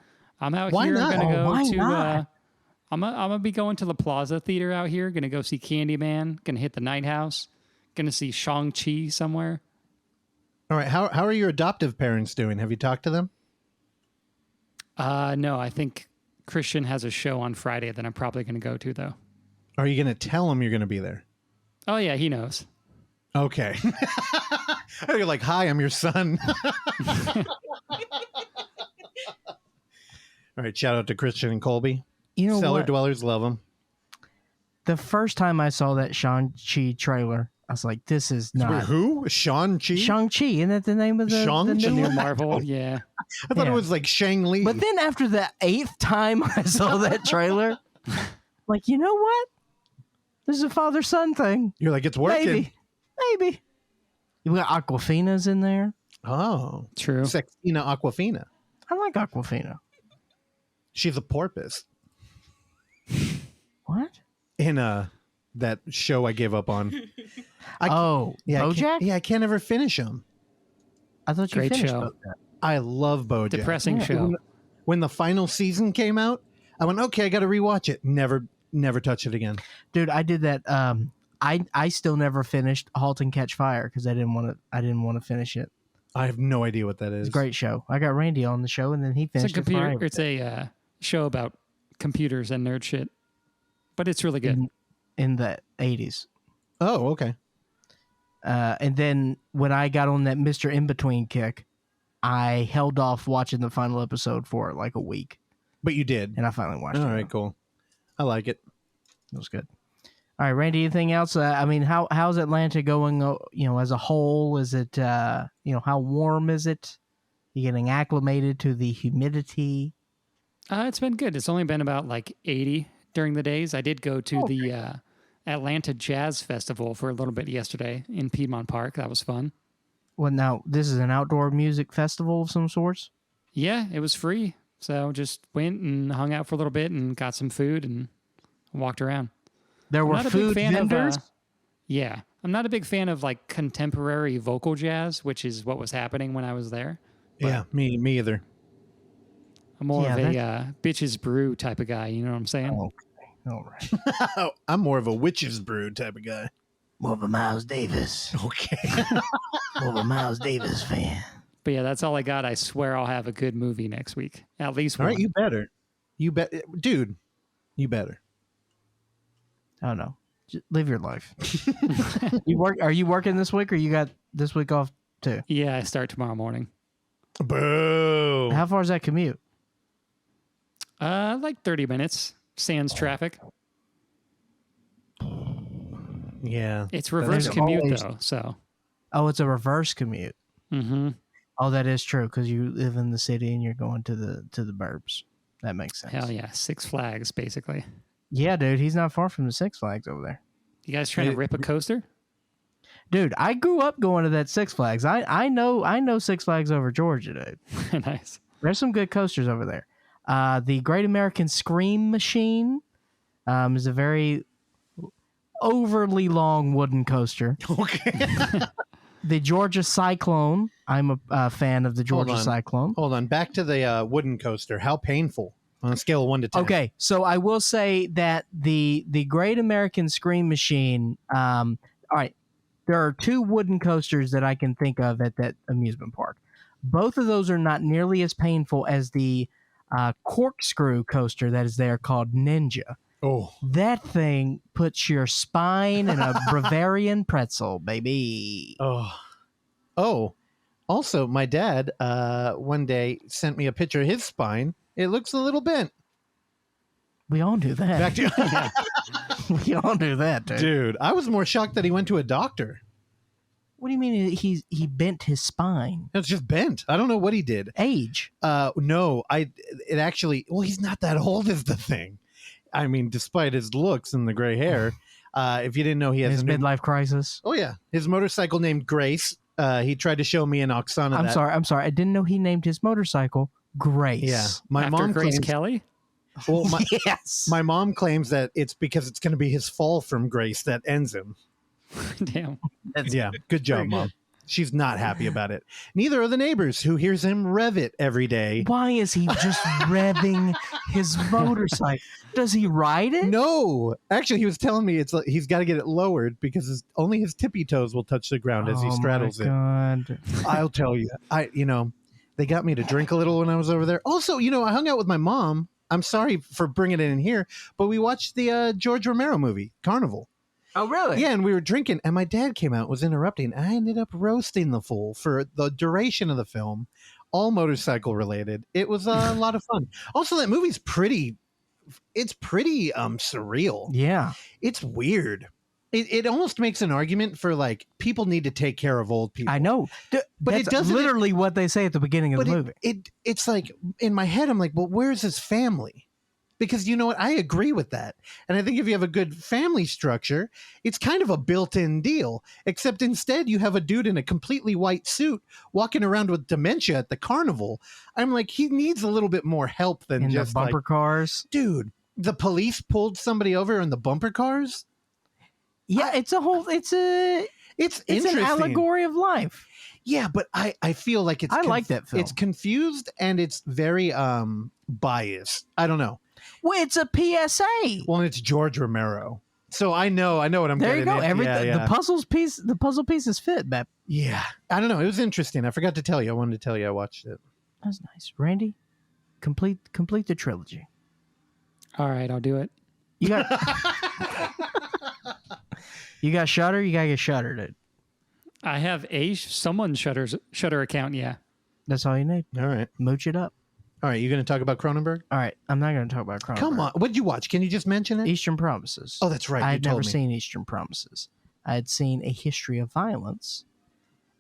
I'm out Why here. not? I'm gonna go why to. not? I'm gonna be going to the Plaza Theater out here. Gonna go see Candyman. Gonna hit the Night House. Gonna see Shang-Chi somewhere. All right. How are your adoptive parents doing? Have you talked to them? No, I think Christian has a show on Friday that I'm probably gonna go to though. Are you going to tell them you're going to be there? Oh yeah, he knows. Okay. You're like, hi, I'm your son. All right. Shout out to Christian and Colby. You know Cellar what? dwellers love them. The first time I saw that Shang-Chi trailer, I was like, this is Wait, not... who? Shang-Chi? Shang-Chi, isn't that the name of the Shang-Chi? new New one? Marvel, yeah. I thought Yeah. it was like Shang Li. But then after the 8th time I saw that trailer, like, you know what? This is a father-son thing. You're like, it's working. Maybe. You got Aquafina's in there. Oh. True. Sextina Aquafina. I like Aquafina. She's a porpoise. What? In that show I gave up on. BoJack? I can't ever finish them. I thought you Great finished show. BoJack. I love BoJack. Depressing Yeah. show. When the final season came out, I went, okay, I got to rewatch it. Never touch it again. Dude, I did that. I still never finished *Halt and Catch Fire* because I didn't want to finish it. I have no idea what that is. It's a great show. I got Randy on the show, and then he It's a finished computer. it. It's a show about computers and nerd shit, but it's really good. In the 80s. Oh, okay. And then when I got on that Mr. Inbetween kick, I held off watching the final episode for like a week. But you did. And I finally watched it. All right, cool. I like it. It was good. All right, Randy, anything else? I mean, how's Atlanta going, as a whole? Is it, how warm is it? You getting acclimated to the humidity? It's been good. It's only been about like 80 during the days. I did go to the Atlanta Jazz Festival for a little bit yesterday in Piedmont Park. That was fun. Well, now, this is an outdoor music festival of some sorts? Yeah, it was free. So just went and hung out for a little bit and got some food and walked around. There were food vendors? Yeah. I'm not a big fan of like contemporary vocal jazz, which is what was happening when I was there. Yeah, me either. I'm more of a bitches brew type of guy. You know what I'm saying? Oh, okay. All right. I'm more of a witch's brew type of guy. More of a Miles Davis. Okay. More of a Miles Davis fan. But yeah, that's all I got. I swear I'll have a good movie next week. At least one. All right, you better. You bet. Dude, you better. I don't know. Just live your life. Are you working this week, or you got this week off too? Yeah, I start tomorrow morning. Boo. How far is that commute? Like 30 minutes. Sans traffic. Yeah. It's reverse There's commute always- though, so. Oh, it's a reverse commute. Mm-hmm. Oh, that is true, because you live in the city and you're going to the burbs. That makes sense. Hell yeah, Six Flags basically. Yeah, dude, he's not far from the Six Flags over there. You guys trying to rip a coaster? Dude, I grew up going to that Six Flags. I know Six Flags over Georgia, dude. Nice. There's some good coasters over there. The Great American Scream Machine is a very overly long wooden coaster. Okay. The Georgia Cyclone. I'm a fan of the Georgia Cyclone. Hold on. Back to the wooden coaster. How painful on a scale of 1 to 10? Okay, so I will say that the Great American Scream Machine. All right, there are 2 wooden coasters that I can think of at that amusement park. Both of those are not nearly as painful as the corkscrew coaster that is there called Ninja. Oh, That thing puts your spine in a Bavarian pretzel, baby. Oh. Also, my dad one day sent me a picture of his spine. It looks a little bent. We all knew that. Back to We all knew that, dude. Dude, I was more shocked that he went to a doctor. What do you mean he bent his spine? It's just bent. I don't know what he did. Age. No, it actually, well, he's not that old is the thing. I mean, despite his looks and the gray hair, if you didn't know, he has His a midlife crisis. Oh yeah, his motorcycle named Grace. He tried to show me an Oksana. I'm sorry. I didn't know he named his motorcycle Grace. Yeah, my After mom Grace claims, Kelly? Well, Yes. my mom claims that it's because it's going to be his fall from Grace that ends him. Damn. Yeah, good job, Mom. She's not happy about it. Neither are the neighbors, who hears him rev it every day. Why is he just revving his motorcycle? Does he ride it? No, actually, he was telling me it's like he's got to get it lowered because only his tippy toes will touch the ground as he straddles it. God. I'll tell you, they got me to drink a little when I was over there. Also, I hung out with my mom. I'm sorry for bringing it in here, but we watched the George Romero movie, Carnival. Oh, really? Yeah, and we were drinking, and my dad came out, was interrupting. I ended up roasting the fool for the duration of the film, all motorcycle related. It was a lot of fun. Also, that movie's pretty surreal. Yeah. It's weird. It almost makes an argument for like people need to take care of old people. I know. But That's it doesn't literally what they say at the beginning of the movie. It's like in my head, I'm like, well, where's his family? Because you know what? I agree with that. And I think if you have a good family structure, it's kind of a built-in deal. Except instead you have a dude in a completely white suit walking around with dementia at the carnival. I'm like, he needs a little bit more help than In just the bumper cars. Dude, the police pulled somebody over in the bumper cars? Yeah, it's an allegory of life. Yeah, but I feel like it's I like that film. It's confused and it's very biased. I don't know. Well, it's a PSA. Well, it's George Romero. So I know what I'm There you getting go. at. Everything. Yeah. The puzzle pieces fit, Bep. Yeah. I don't know. It was interesting. I forgot to tell you. I wanted to tell you I watched it. That's nice. Randy, complete the trilogy. All right, I'll do it. You got you got Shudder. You gotta get Shudder, dude. I have someone's Shutter account. Yeah. That's all you need. All right. Mooch it up. All right. You going to talk about Cronenberg? All right. I'm not going to talk about Cronenberg. Come on. What did you watch? Can you just mention it? Eastern Promises. Oh, that's right. I You had told never me. seen Eastern Promises. I had seen A History of Violence,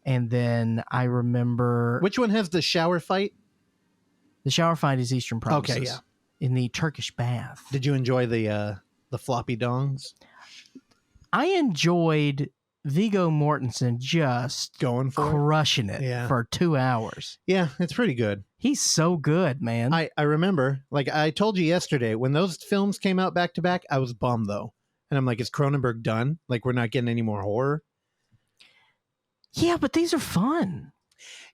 and then I remember Which one has the shower fight? the shower fight is Eastern Promises. Okay, yeah. In the Turkish bath. Did you enjoy the floppy dongs? I enjoyed Viggo Mortensen just Going for it? crushing it Yeah. for 2 hours. Yeah, it's pretty good. He's so good, man. I remember, like I told you yesterday, when those films came out back to back, I was bummed though. And I'm like, is Cronenberg done? Like, we're not getting any more horror? Yeah, but these are fun.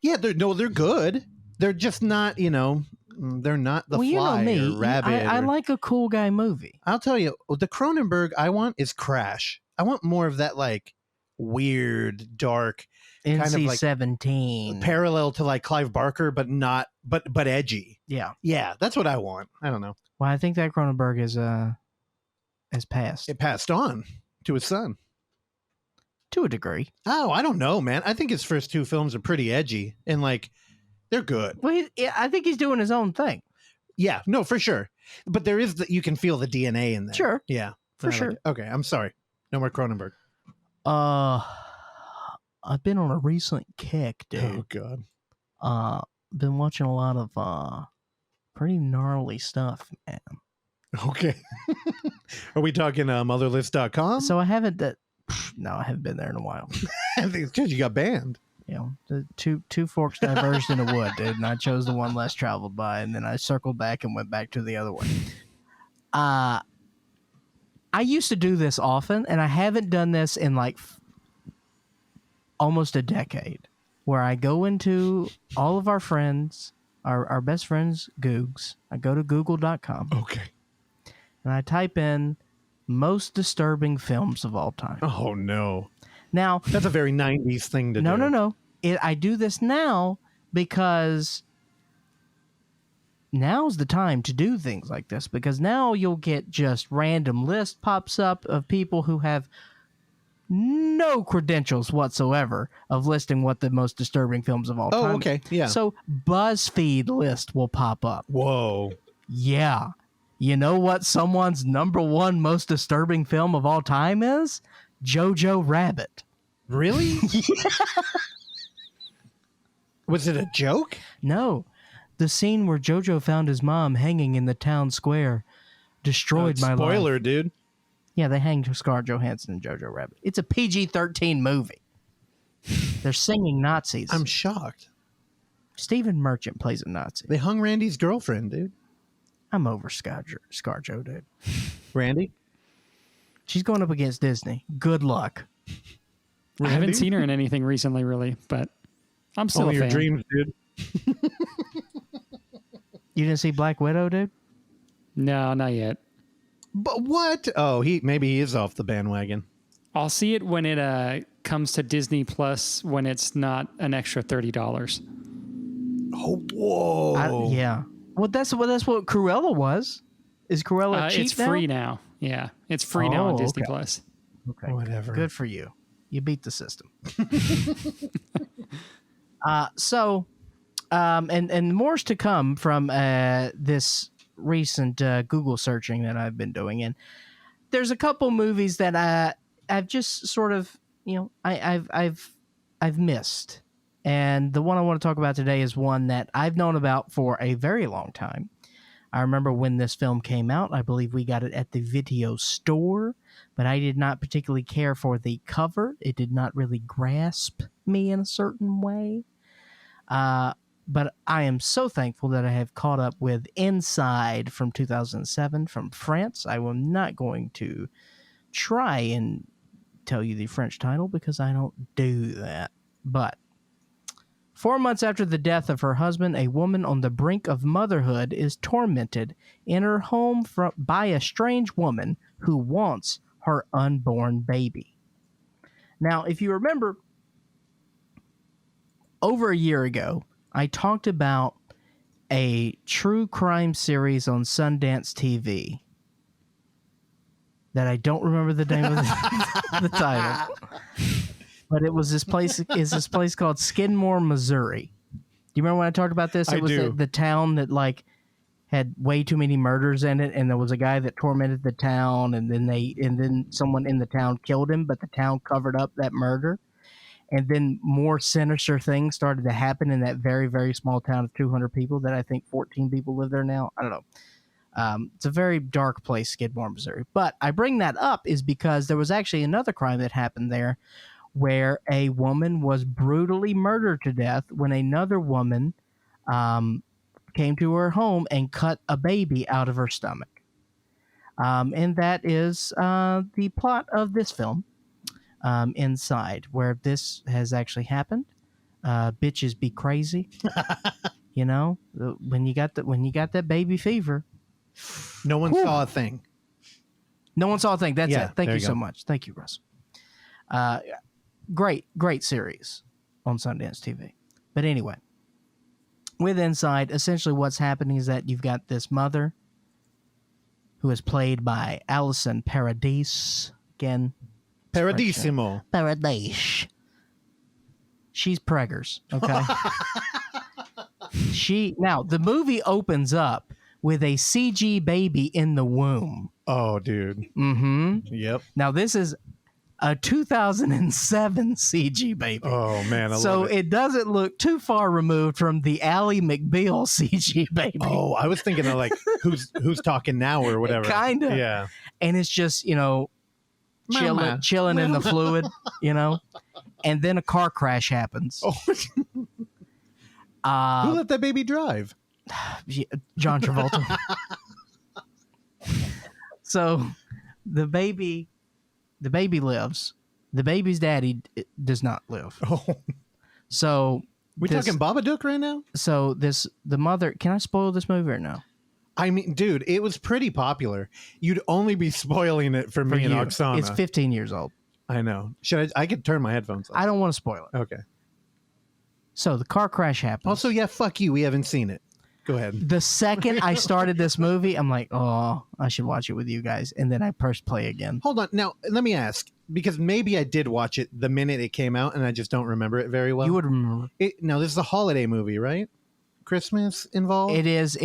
Yeah, they're good. They're just not, they're not The well, you know Fly me. or Rabbit. I like a cool guy movie. I'll tell you, the Cronenberg I want is Crash. I want more of that, like, weird, dark, kind of like NC-17. parallel to like Clive Barker, but not, but edgy. Yeah. Yeah, that's what I want. I don't know. Well, I think that Cronenberg has passed It passed on to his son. to a degree. Oh, I don't know, man. I think his first two films are pretty edgy and like they're good. Well, I think he's doing his own thing. Yeah, no, for sure. But there is you can feel the DNA in there. Sure. Yeah, For sure. Okay, I'm sorry. No more Cronenberg. I've been on a recent kick, dude. Oh God. Been watching a lot of pretty gnarly stuff, man. Okay. Are we talking motherlist.com? So I haven't no, I haven't been there in a while. I think it's because you got banned. You know, the two forks diverged in a wood, dude, and I chose the one less traveled by, and then I circled back and went back to the other one. I used to do this often, and I haven't done this in like almost a decade, where I go into all of our friends, our best friends' Googs. I go to google.com Okay. and I type in most disturbing films of all time. Oh no. Now, That's a very 90s thing to do. no. I do this now because now's the time to do things like this, because now you'll get just random list pops up of people who have no credentials whatsoever of listing what the most disturbing films of all time. Oh, okay. Yeah. So BuzzFeed list will pop up. Whoa. Yeah. You know what someone's number one most disturbing film of all time is? Jojo Rabbit. Really? Was it a joke? No. The scene where Jojo found his mom hanging in the town square destroyed my life. Spoiler, dude. Yeah, they hanged Scarlett Johansson and Jojo Rabbit. It's a PG-13 movie. They're singing Nazis. I'm shocked. Stephen Merchant plays a Nazi. They hung Randy's girlfriend, dude. I'm over ScarJo, dude. Randy? She's going up against Disney. Good luck. I haven't seen her in anything recently, really, but I'm still Only a your fan. dreams, dude. You didn't see Black Widow, dude? No, not yet. But what? Oh, maybe he is off the bandwagon. I'll see it when it comes to Disney Plus, when it's not an extra $30. Oh, whoa. Yeah. Well, that's what Cruella was. Is Cruella cheap it's now? free now. Yeah, it's free now on Disney okay. Plus. Okay. Whatever. Good for you. You beat the system. And more's to come from this recent Google searching that I've been doing. And there's a couple movies that I've just sort of, I've missed. And the one I want to talk about today is one that I've known about for a very long time. I remember when this film came out, I believe we got it at the video store, but I did not particularly care for the cover. It did not really grasp me in a certain way. But I am so thankful that I have caught up with Inside from 2007 from France. I am not going to try and tell you the French title because I don't do that. But 4 months after the death of her husband, a woman on the brink of motherhood is tormented in her home by a strange woman who wants her unborn baby. Now, if you remember, over a year ago, I talked about a true crime series on Sundance TV that I don't remember the name of the title, but it was this place called Skidmore, Missouri. Do you remember when I talked about this? It was the town that like had way too many murders in it, and there was a guy that tormented the town, and then someone in the town killed him, but the town covered up that murder. And then more sinister things started to happen in that very, very small town of 200 people that I think 14 people live there now. I don't know. It's a very dark place, Skidmore, Missouri. But I bring that up is because there was actually another crime that happened there where a woman was brutally murdered to death when another woman came to her home and cut a baby out of her stomach. And that is the plot of this film. Inside, where this has actually happened. Bitches be crazy. You know, when you got that baby fever. No one saw a thing. No one saw a thing. That's Yeah, it. Thank there you you so go. much. Thank you, Russ. Great series on Sundance TV. But anyway, with Inside, essentially what's happening is that you've got this mother who is played by Alison Paradis. Again, Paradisimo. Paradise. She's preggers, okay? Now, the movie opens up with a CG baby in the womb. Oh, dude. Mm-hmm. Yep. Now, this is a 2007 CG baby. Oh, man. I So love it. it doesn't look too far removed from the Ally McBeal CG baby. Oh, I was thinking of like who's talking now or whatever. Kind of. Yeah. And it's just, Mama. chilling in the fluid, and then a car crash happens. Oh. Who let that baby drive? John Travolta. So the baby lives. The baby's daddy does not live. Oh, So we talking Babadook right now? So the mother. Can I spoil this movie or no? I mean, dude, it was pretty popular. You'd only be spoiling it for me and you. Oksana. It's 15 years old. I know. I could turn my headphones off. I don't want to spoil it. Okay. So the car crash happens. Also, yeah, fuck you. We haven't seen it. Go ahead. The second I started this movie, I'm like, oh, I should watch it with you guys. And then I press play again. Hold on. Now, let me ask, because maybe I did watch it the minute it came out, and I just don't remember it very well. You would remember. Now, this is a holiday movie, right? Christmas involved? It is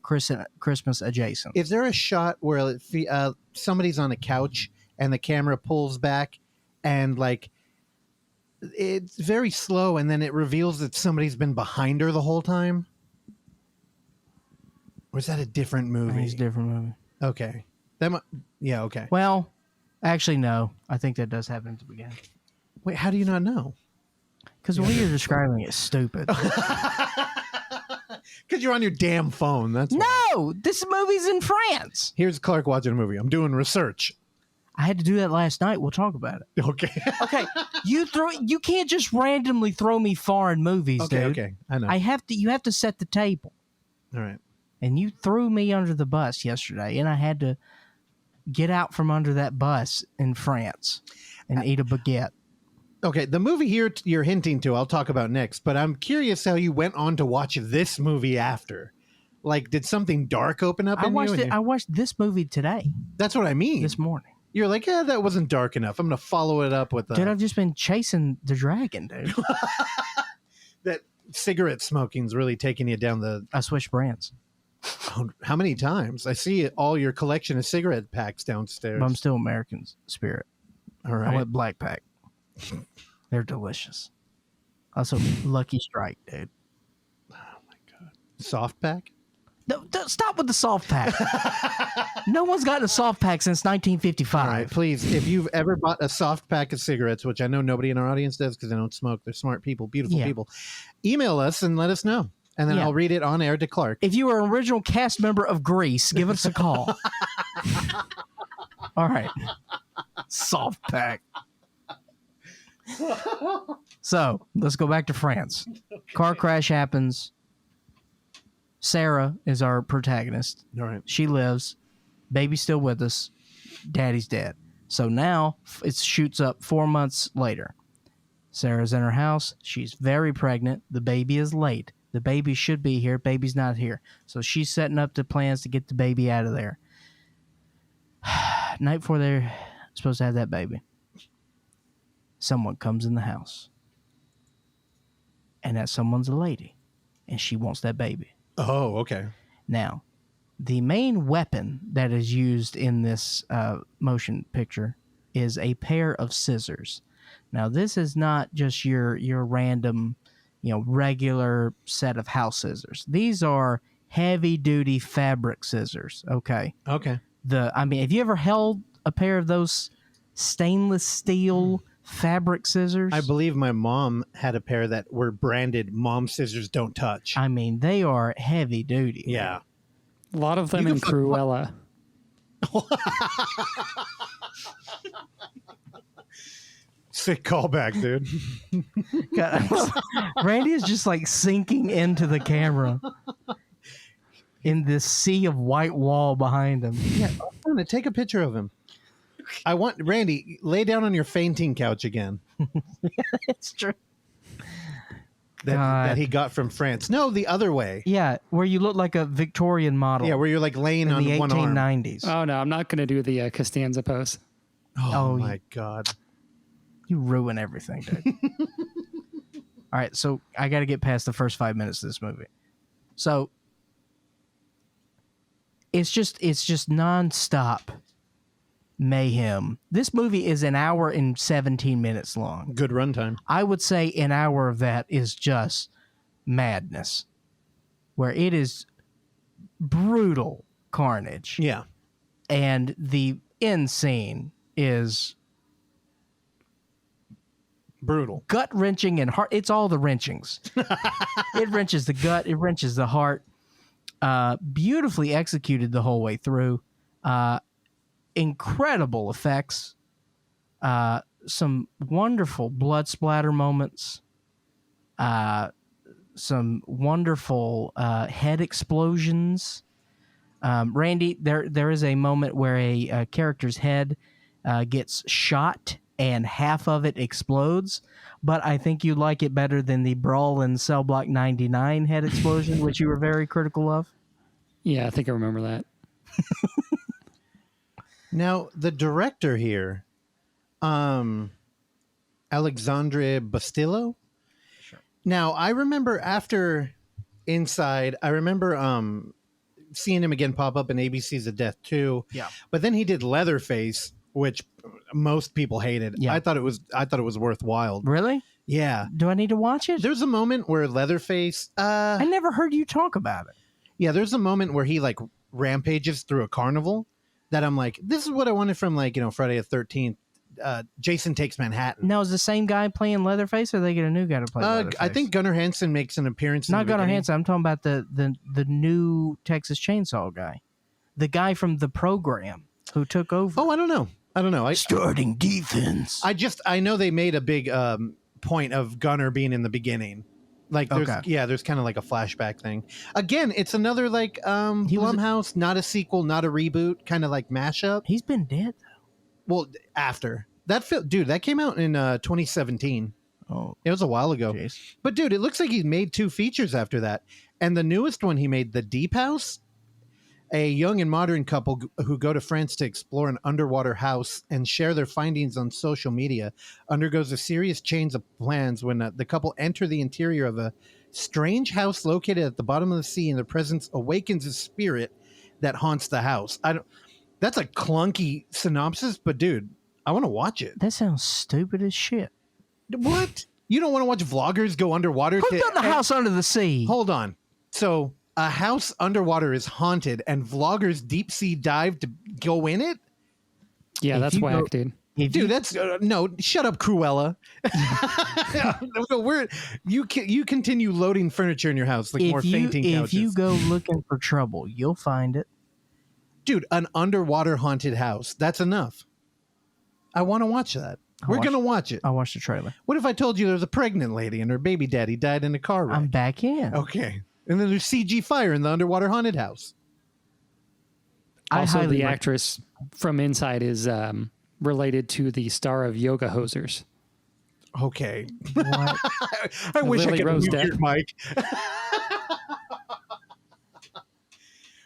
Christmas adjacent. Is there a shot where somebody's on a couch and the camera pulls back and like it's very slow and then it reveals that somebody's been behind her the whole time? Or is that a different movie? It's a different movie. Okay. Yeah, okay. Well, actually, no. I think that does happen at the beginning. Wait, how do you not know? Because the way you're describing it is stupid. Because you're on your damn phone. That's why. No! This movie's in France. Here's Clark watching a movie. I'm doing research. I had to do that last night. We'll talk about it. Okay. Okay. You can't just randomly throw me foreign movies, Okay, dude. okay. I know. You have to set the table. All right. And you threw me under the bus yesterday, and I had to get out from under that bus in France and eat a baguette. Okay, the movie here you're hinting to, I'll talk about next, but I'm curious how you went on to watch this movie after. Like, did something dark open up in you? I watched this movie today, That's what I mean. this morning. You're like, yeah, that wasn't dark enough. I'm going to follow it up with Dude, I've just been chasing the dragon, dude. that cigarette smoking's really taking you down the... I switched brands, How many times? I see all your collection of cigarette packs downstairs. but I'm still American Spirit. All I right. went Black Pack. They're delicious. Also, Lucky Strike, dude. Soft pack? No, stop with the soft pack. No one's gotten a soft pack since 1955. All right, please, if you've ever bought a soft pack of cigarettes, which I know nobody in our audience does because they don't smoke, they're smart people, beautiful Yeah. people, email us and let us know. And then Yeah. I'll read it on air to Clark. If you are an original cast member of Grease, give us a call. All right. Soft pack. So let's go back to France. Car crash happens. Sarah is our protagonist. All right. She lives. Baby's still with us. Daddy's dead. So now it shoots up 4 months later. Sarah's in her house. She's very pregnant. The baby is late. The baby should be here. Baby's not here. So she's setting up the plans to get the baby out of there. Night before they're supposed to have that baby, someone comes in the house. And that someone's a lady. And she wants that baby. Oh, okay. Now, the main weapon that is used in this motion picture is a pair of scissors. Now, this is not just your random, regular set of house scissors. These are heavy-duty fabric scissors, okay? Okay. Have you ever held a pair of those stainless steel fabric scissors? I believe my mom had a pair that were branded "Mom Scissors Don't Touch." They are heavy-duty. Yeah. A lot of them in Cruella. Sick callback, dude. God, Randy is just like sinking into the camera in this sea of white wall behind him. Yeah, I'm gonna take a picture of him. I want Randy, lay down on your fainting couch again. It's true. That he got from France. No, the other way. Yeah, where you look like a Victorian model. Yeah, where you're like laying in on the one arm. 1890s. Oh, no, I'm not going to do the Costanza pose. Oh my God. You ruin everything, dude. All right, so I got to get past the first 5 minutes of this movie. So it's just nonstop mayhem. This movie is an hour and 17 minutes long. Good runtime. I would say an hour of that is just madness, where it is brutal carnage. Yeah. And the end scene is brutal, gut-wrenching, and heart. It's all the wrenchings. It wrenches the gut. It wrenches the heart. Beautifully executed the whole way through. Incredible effects. Some wonderful blood splatter moments. Some wonderful head explosions. Randy, there is a moment where a character's head gets shot and half of it explodes, but I think you like it better than the Brawl in Cell Block 99 head explosion, which you were very critical of. Yeah, I think I remember that. Now, the director here, Alexandre Bastillo. Sure. Now, I remember after Inside, I remember seeing him again pop up in ABC's of Death 2. Yeah. But then he did Leatherface, which most people hated. Yeah. I thought it was worthwhile. Really? Yeah. Do I need to watch it? There's a moment where Leatherface I never heard you talk about it. Yeah, there's a moment where he like rampages through a carnival that I'm like, this is what I wanted from Friday the 13th. Jason Takes Manhattan. Now, is the same guy playing Leatherface, or they get a new guy to play Leatherface? I think Gunnar Hansen makes an appearance. Not Gunnar Hansen. I'm talking about the new Texas Chainsaw guy, the guy from the program who took over. Oh, I don't know. Starting defense. I know they made a big point of Gunnar being in the beginning. Like, there's kind of like a flashback thing. Again, it's another like Blumhouse, not a sequel, not a reboot, kind of like mashup. He's been dead though. Well, after that that came out in 2017. Oh, it was a while ago. Geez. But dude, it looks like he made 2 features after that, and the newest one he made, The Deep House. A young and modern couple who go to France to explore an underwater house and share their findings on social media undergoes a serious change of plans when the couple enter the interior of a strange house located at the bottom of the sea, and their presence awakens a spirit that haunts the house. That's a clunky synopsis, but dude, I want to watch it. That sounds stupid as shit. What? You don't want to watch vloggers go underwater? Who built the house under the sea? Hold on. So a house underwater is haunted, and vloggers deep sea dive to go in it? Yeah, that's whack, dude. Dude, that's no. Shut up, Cruella. You continue loading furniture in your house like more fainting couches. If you go looking for trouble, you'll find it. Dude, an underwater haunted house. That's enough. I want to watch that. We're going to watch it. I'll watch the trailer. What if I told you there was a pregnant lady and her baby daddy died in a car wreck? I'm back in. Okay. And then there's CG fire in the underwater haunted house. Also, highly the actress from Inside is related to the star of Yoga Hosers. Okay. What? I wish I Lily could Rose mute your Depp. mic.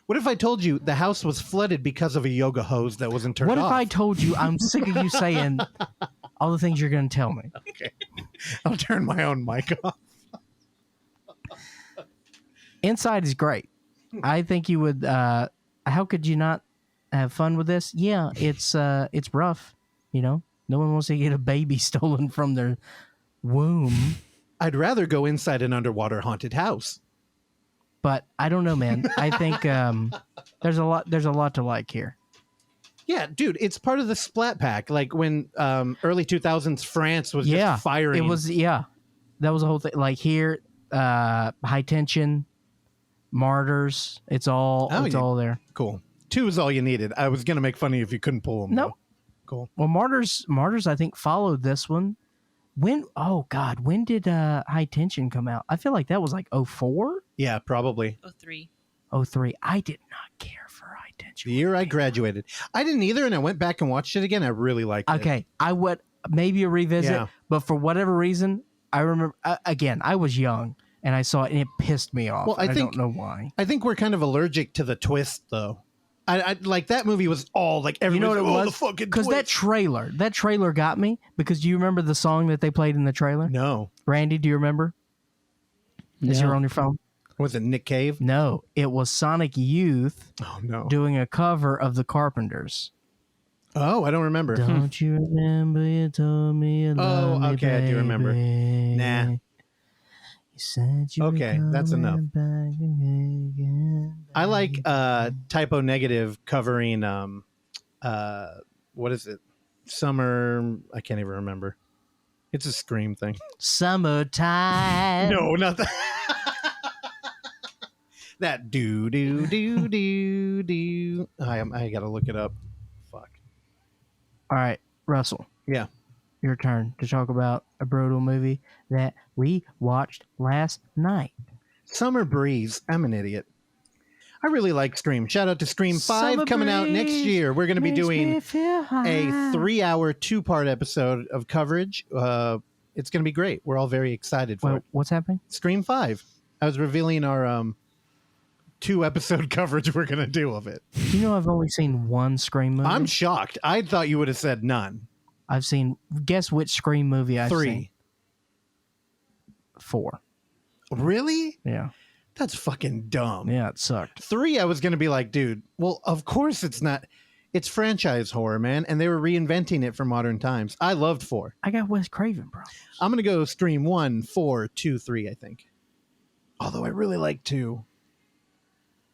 What if I told you the house was flooded because of a yoga hose that wasn't turned What if off? I told you I'm sick of you saying all the things you're going to tell me? Okay. I'll turn my own mic off. Inside is great. I think you would. How could you not have fun with this? Yeah, it's rough. You know, no one wants to get a baby stolen from their womb. I'd rather go inside an underwater haunted house. But I don't know, man. I think there's a lot to like here. Yeah, dude, it's part of the Splat Pack. Like when early 2000s France was just firing. It was that was the whole thing. Like here, High Tension, Martyrs. It's all all there. Cool. 2 is all you needed. I was gonna make fun of you if you couldn't pull them. No. Though. Cool. Well, Martyrs I think followed this one. When did High Tension come out? I feel like that was like 04? Yeah, probably. 03. 03. I did not care for High Tension. The year I graduated. I didn't either, and I went back and watched it again. I really liked it. Okay, I would maybe a revisit, but for whatever reason, I remember, again, I was young, and I saw it, and it pissed me off. Well, I don't know why. I think we're kind of allergic to the twist, though. I like that movie was all like everybody. You know what it was? The fucking because that trailer got me. Because do you remember the song that they played in the trailer? No. Randy, do you remember? Is No. you're on your phone? Was it Nick Cave? No, it was Sonic Youth Oh no. doing a cover of the Carpenters. Oh, I don't remember. Don't you remember you told me you loved me, okay, I do remember. baby. Nah. You said you were Okay, that's enough. coming back again, I like baby. Typo Negative covering what is it? Summer, I can't even remember. It's a Scream thing. Summertime. No, not that. That do. I gotta look it up. Fuck. All right, Russell. Yeah. Your turn to talk about a brutal movie that we watched last night. Summer Breeze. I'm an idiot. I really like Scream. Shout out to Scream 5 Summer coming out next Breeze year. We're going to be makes doing me feel high. a 3-hour, 2-part episode of coverage. It's going to be great. We're all very excited for Wait, it. what's happening? Scream 5. I was revealing our 2-episode coverage we're going to do of it. You know, I've only seen one Scream movie. I'm shocked. I thought you would have said none. I've seen. Guess which Scream movie I've 3. seen? 4. Really? Yeah. That's fucking dumb. Yeah, it sucked. 3, I was going to be like, dude, well, of course it's not. It's franchise horror, man, and they were reinventing it for modern times. I loved 4. I got Wes Craven, bro. I'm going to go Scream 1, 4, 2, 3, I think. Although I really like 2.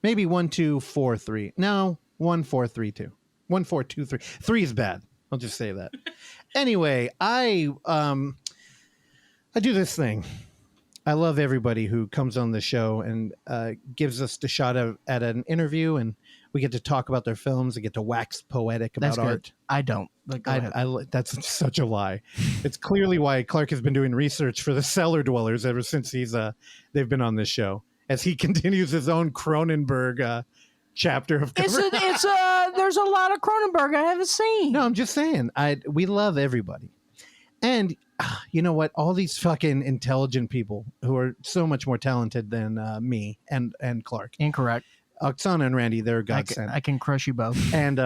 Maybe 1, 2, 4, 3. No, 1, 4, 3, 2. 1, 4, 2, 3. 3 is bad. I'll just say that. Anyway, I do this thing. I love everybody who comes on the show and gives us the shot at an interview, and we get to talk about their films and get to wax poetic about That's good. art. I don't. But go ahead. That's such a lie. It's clearly why Clark has been doing research for the Cellar Dwellers ever since they've been on this show, as he continues his own Cronenberg chapter of coverage. There's a lot of Cronenberg I haven't seen. No, I'm just saying. We love everybody. And you know what? All these fucking intelligent people who are so much more talented than me and Clark. Incorrect. Oksana and Randy, they're godsend. I can crush you both. And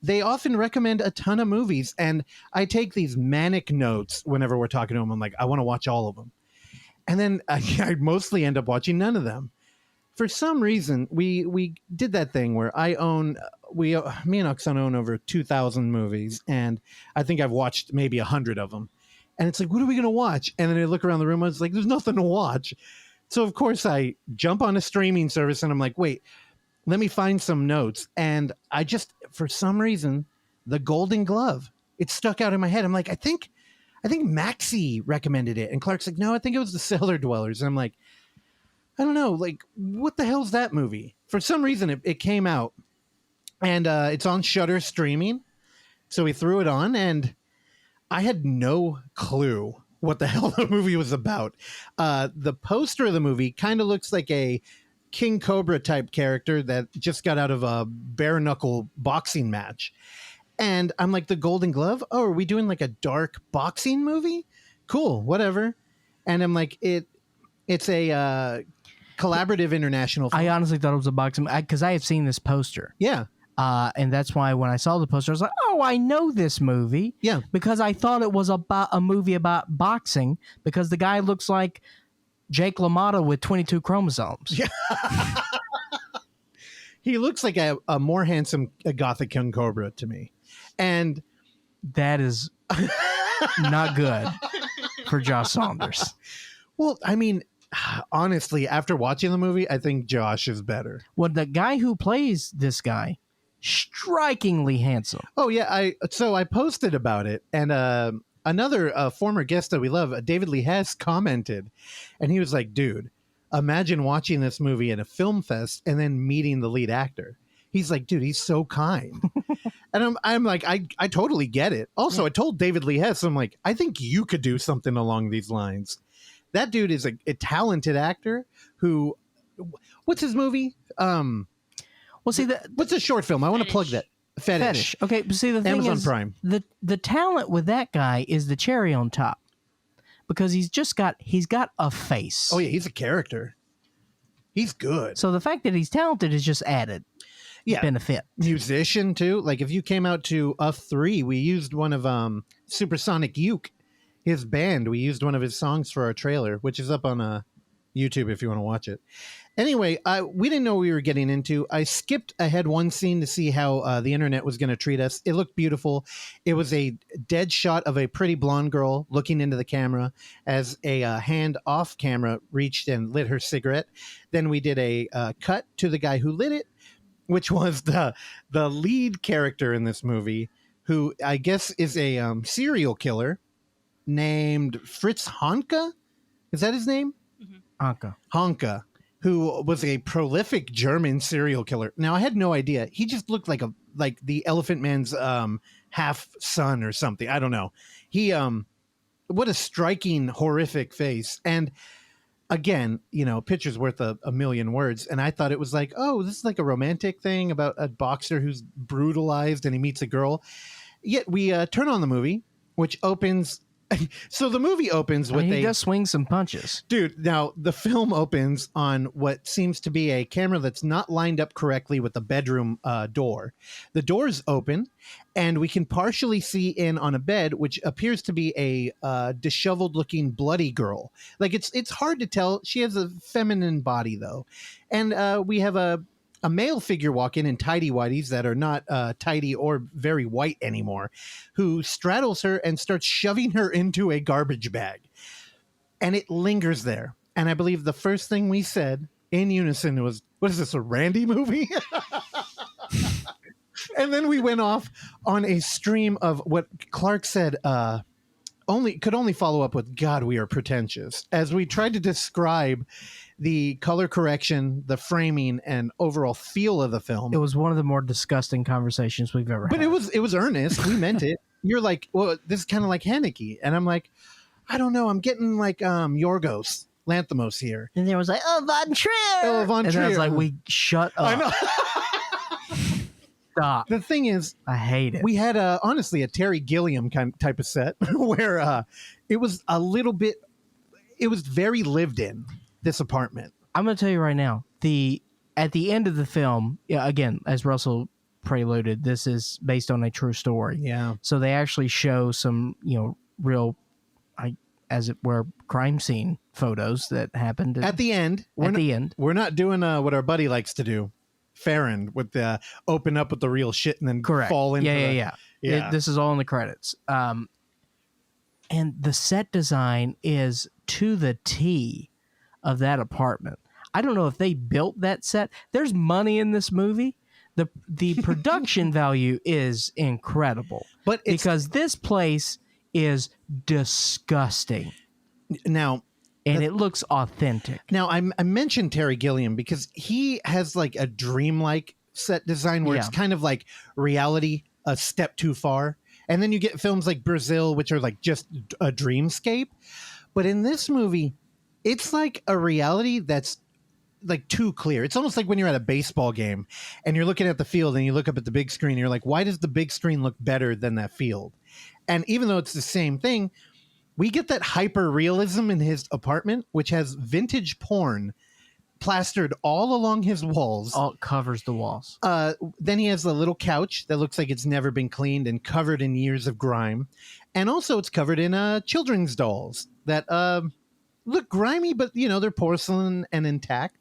they often recommend a ton of movies. And I take these manic notes whenever we're talking to them. I'm like, I want to watch all of them. And then I mostly end up watching none of them. For some reason, we did that thing where me and Oksana own over 2,000 movies, and I think I've watched maybe 100 of them. And it's like, what are we going to watch? And then I look around the room, I was like, there's nothing to watch. So, of course, I jump on a streaming service, and I'm like, wait, let me find some notes. And I just, for some reason, The Golden Glove, it stuck out in my head. I'm like, I think Maxie recommended it. And Clark's like, no, I think it was The Cellar Dwellers. And I'm like, I don't know, like, what the hell's that movie? For some reason, it came out, and it's on Shudder streaming. So we threw it on, and I had no clue what the hell the movie was about. The poster of the movie kind of looks like a King Cobra type character that just got out of a bare knuckle boxing match. And I'm like, the Golden Glove? Oh, are we doing like a dark boxing movie? Cool, whatever. And I'm like, it's a collaborative international film. I honestly thought it was a boxing because I have seen this poster. Yeah. And that's why when I saw the poster, I was like, oh, I know this movie. Yeah. Because I thought it was about a movie about boxing because the guy looks like Jake LaMotta with 22 chromosomes. Yeah. He looks like a more handsome Gothic King Cobra to me. And that is not good for Josh Saunders. Well, I mean, honestly, after watching the movie, I think Josh is better. Well, the guy who plays this guy, strikingly handsome. Oh, yeah. I posted about it, and another former guest that we love, David Lee Hess, commented, and he was like, dude, imagine watching this movie at a film fest and then meeting the lead actor. He's like, dude, he's so kind. And I'm like, I totally get it. Also, I told David Lee Hess, I'm like, I think you could do something along these lines. That dude is a talented actor who, what's his movie? Well, see, what's a short film? I want to plug that. Fetish. Okay, but see, the thing Amazon is, Prime. The talent with that guy is the cherry on top because he's got a face. Oh yeah, he's a character. He's good. So the fact that he's talented is just added. Yeah, benefit. Musician too. Like if you came out to Us 3, we used one of Supersonic Uke, his band. We used one of his songs for our trailer, which is up on YouTube if you want to watch it. Anyway, we didn't know what we were getting into. I skipped ahead one scene to see how the internet was going to treat us. It looked beautiful. It was a dead shot of a pretty blonde girl looking into the camera as a hand off camera reached and lit her cigarette. Then we did a cut to the guy who lit it, which was the lead character in this movie, who I guess is a serial killer named Fritz Honka. Is that his name? Mm-hmm. Honka, who was a prolific German serial killer. Now, I had no idea. He just looked like the Elephant Man's half son or something. I don't know. He what a striking, horrific face. And again, picture's worth a million words. And I thought it was like, oh, this is like a romantic thing about a boxer who's brutalized and he meets a girl. Yet we turn on the movie, which opens. So the movie opens with he does swing some punches. Dude, now the film opens on what seems to be a camera that's not lined up correctly with the bedroom door. The door's open, and we can partially see in on a bed, which appears to be a disheveled-looking bloody girl. Like, it's hard to tell. She has a feminine body, though. And we have a male figure walk in tighty-whities that are not tidy or very white anymore, who straddles her and starts shoving her into a garbage bag. And it lingers there. And I believe the first thing we said in unison was, what is this, a Randy movie? And then we went off on a stream of what Clark said could only follow up with, God, we are pretentious, as we tried to describe the color correction, the framing, and overall feel of the film. It was one of the more disgusting conversations we've ever had. But it was earnest. We meant it. You're like, well, this is kind of like Haneke. And I'm like, I don't know. I'm getting like Yorgos Lanthimos here. And there was like, oh, Von Trier. Oh, Von Trier. And I was like, we shut up. I know. Stop. The thing is, I hate it. We had honestly a Terry Gilliam type of set where it was a little bit, it was very lived in, this apartment. I'm going to tell you right now, at the end of the film, again, as Russell preluded, this is based on a true story. Yeah. So they actually show some, real, as it were, crime scene photos that happened at the end. We're not doing what our buddy likes to do. Farron with the open up with the real shit and then fall into yeah. This is all in the credits. And the set design is to the T of that apartment. I don't know if they built that set. There's money in this movie. The production value is incredible. But because this place is disgusting. Now, and it looks authentic. Now, I mentioned Terry Gilliam because he has like a dreamlike set design where it's kind of like reality a step too far. And then you get films like Brazil, which are like just a dreamscape. But in this movie, it's like a reality that's like too clear. It's almost like when you're at a baseball game and you're looking at the field and you look up at the big screen and you're like, why does the big screen look better than that field? And even though it's the same thing, we get that hyper realism in his apartment, which has vintage porn plastered all along his walls. All covers the walls. Then he has a little couch that looks like it's never been cleaned and covered in years of grime. And also it's covered in children's dolls that look grimy, but, you know, they're porcelain and intact.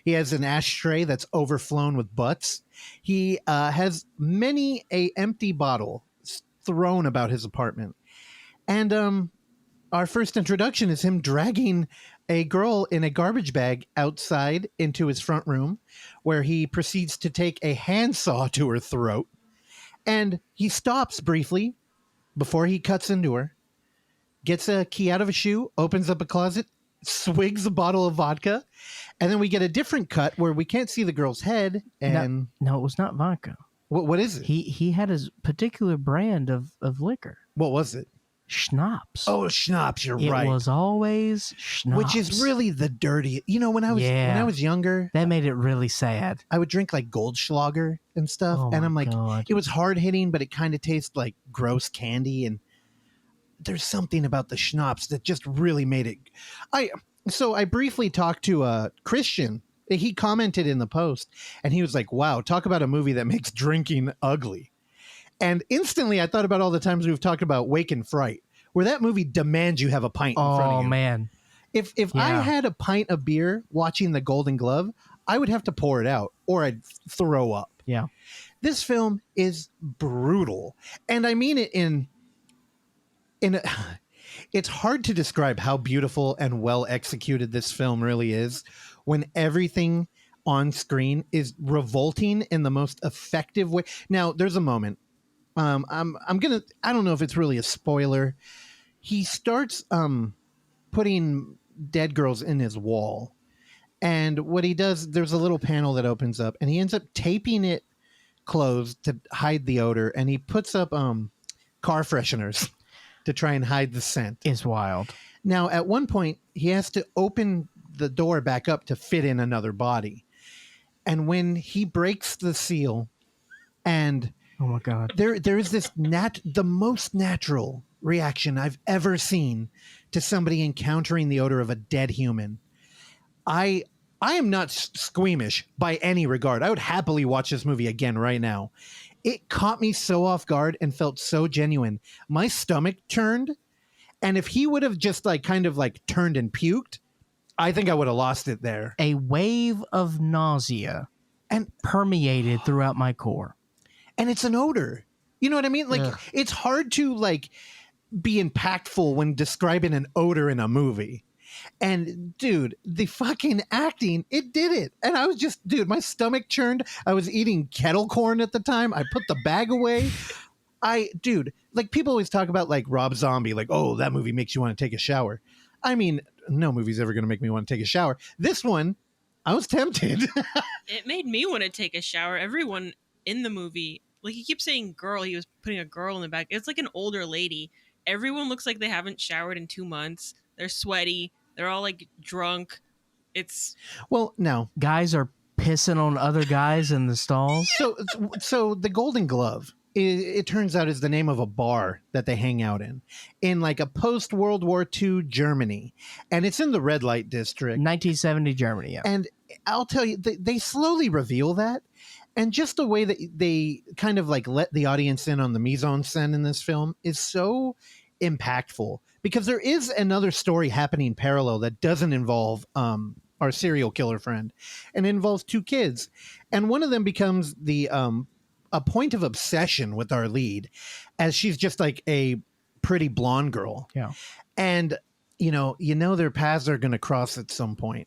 He has an ashtray that's overflown with butts. He has many a empty bottle thrown about his apartment. And our first introduction is him dragging a girl in a garbage bag outside into his front room, where he proceeds to take a handsaw to her throat. And he stops briefly before he cuts into her, gets a key out of a shoe, opens up a closet, swigs a bottle of vodka, and then we get a different cut where we can't see the girl's head. And no, it was not vodka. What is it? He had his particular brand of liquor. What was it? Schnapps. Oh, schnapps. You're it right. It was always schnapps. Which is really the dirty. You know, when I was younger, that made it really sad. I would drink like Goldschlager and stuff, and I'm like, God. It was hard hitting, but it kind of tastes like gross candy. And there's something about the schnapps that just really made it. So I briefly talked to Christian. He commented in the post, and he was like, "Wow, talk about a movie that makes drinking ugly." And instantly I thought about all the times we've talked about Wake and Fright, where that movie demands you have a pint in front of you. Oh, man. If I had a pint of beer watching The Golden Glove, I would have to pour it out or I'd throw up. Yeah. This film is brutal. And I mean it it's hard to describe how beautiful and well executed this film really is when everything on screen is revolting in the most effective way. Now, there's a moment. I don't know if it's really a spoiler. He starts putting dead girls in his wall. And what he does, there's a little panel that opens up, and he ends up taping it closed to hide the odor, and he puts up car fresheners to try and hide the scent. It's wild. Now, at one point, he has to open the door back up to fit in another body. And when he breaks the seal, and oh my God, there is this the most natural reaction I've ever seen to somebody encountering the odor of a dead human. I am not squeamish by any regard. I would happily watch this movie again right now. It caught me so off guard and felt so genuine. My stomach turned, and if he would have just kind of turned and puked, I think I would have lost it there. A wave of nausea and permeated throughout my core. And it's an odor. You know what I mean? It's hard to be impactful when describing an odor in a movie. And dude, the fucking acting, it did it. And I was just, my stomach churned. I was eating kettle corn at the time. I put the bag away. People always talk about Rob Zombie, oh, that movie makes you want to take a shower. I mean, no movie's ever going to make me want to take a shower. This one, I was tempted. It made me want to take a shower. Everyone in the movie, he keeps saying girl. He was putting a girl in the back. It's like an older lady. Everyone looks like they haven't showered in 2 months. They're sweaty. They're all drunk. No. Guys are pissing on other guys in the stalls. So the Golden Glove, it turns out, is the name of a bar that they hang out in a post-World War II Germany. And it's in the red light district. 1970 Germany, yeah. And I'll tell you, they slowly reveal that. And just the way that they kind of let the audience in on the mise-en-scène in this film is so impactful, because there is another story happening parallel that doesn't involve our serial killer friend, and it involves 2 kids. And one of them becomes a point of obsession with our lead, as she's just a pretty blonde girl. Yeah. And, their paths are going to cross at some point.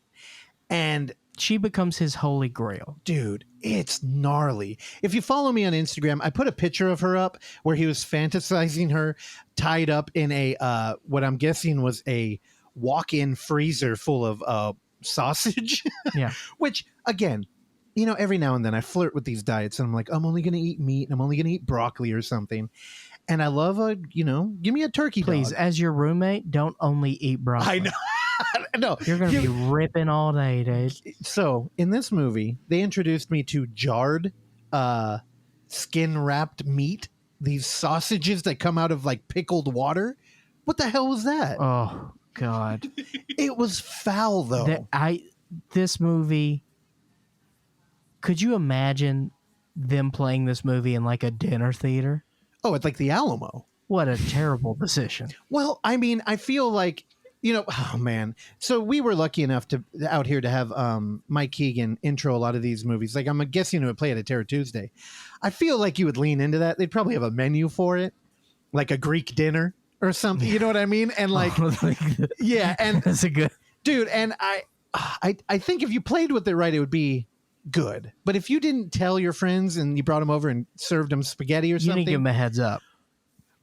And she becomes his holy grail. Dude, it's gnarly. If you follow me on Instagram, I put a picture of her up where he was fantasizing her tied up in a, what I'm guessing was a walk-in freezer full of sausage. Yeah. Which, again, every now and then I flirt with these diets, and I'm like, I'm only going to eat meat, and I'm only going to eat broccoli or something. And I love give me a turkey Please, dog. as your roommate, don't only eat broccoli. I know. No, You're gonna be ripping all day, dude. So in this movie, they introduced me to jarred, skin-wrapped meat. These sausages that come out of like pickled water. What the hell was that? Oh God. It was foul though. This movie. Could you imagine them playing this movie in like a dinner theater? Oh, it's like the Alamo. What a terrible decision. Well, I mean, I feel like, oh man. So we were lucky enough to out here to have Mike Keegan intro a lot of these movies. Like I'm guessing it would play at a Terror Tuesday. I feel like you would lean into that. They'd probably have a menu for it, like a Greek dinner or something. You know what I mean? And like, yeah, and that's a good dude. And I think if you played with it right, it would be good. But if you didn't tell your friends and you brought them over and served them spaghetti or you something, didn't give them a heads up.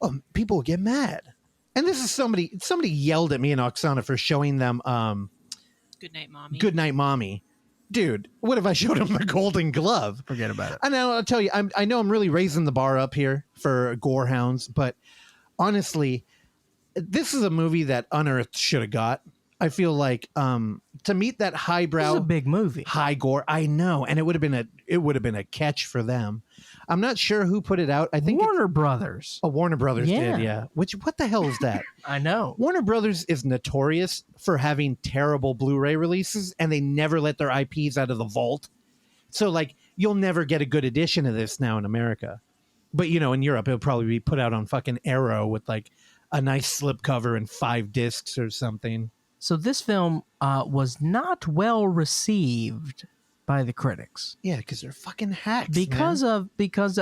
Oh, people would get mad. And this is somebody yelled at me and Oksana for showing them Good Night Mommy. Good Night Mommy. Dude, what if I showed them the Golden Glove? Forget about it. And I'll tell you, I know I'm really raising the bar up here for gorehounds, but honestly, this is a movie that Unearthed should have got. I feel like to meet that highbrow, this is a big movie, high gore. I know, and it would have been a catch for them. I'm not sure who put it out. I think Warner Brothers. Oh, Warner Brothers Yeah. did, yeah. What the hell is that? I know. Warner Brothers is notorious for having terrible Blu-ray releases, and they never let their IPs out of the vault. So, like, you'll never get a good edition of this now in America. But, in Europe, it'll probably be put out on fucking Arrow with, like, a nice slipcover and 5 discs or something. So this film was not well received by the critics. Yeah, because they're fucking hacks. Because of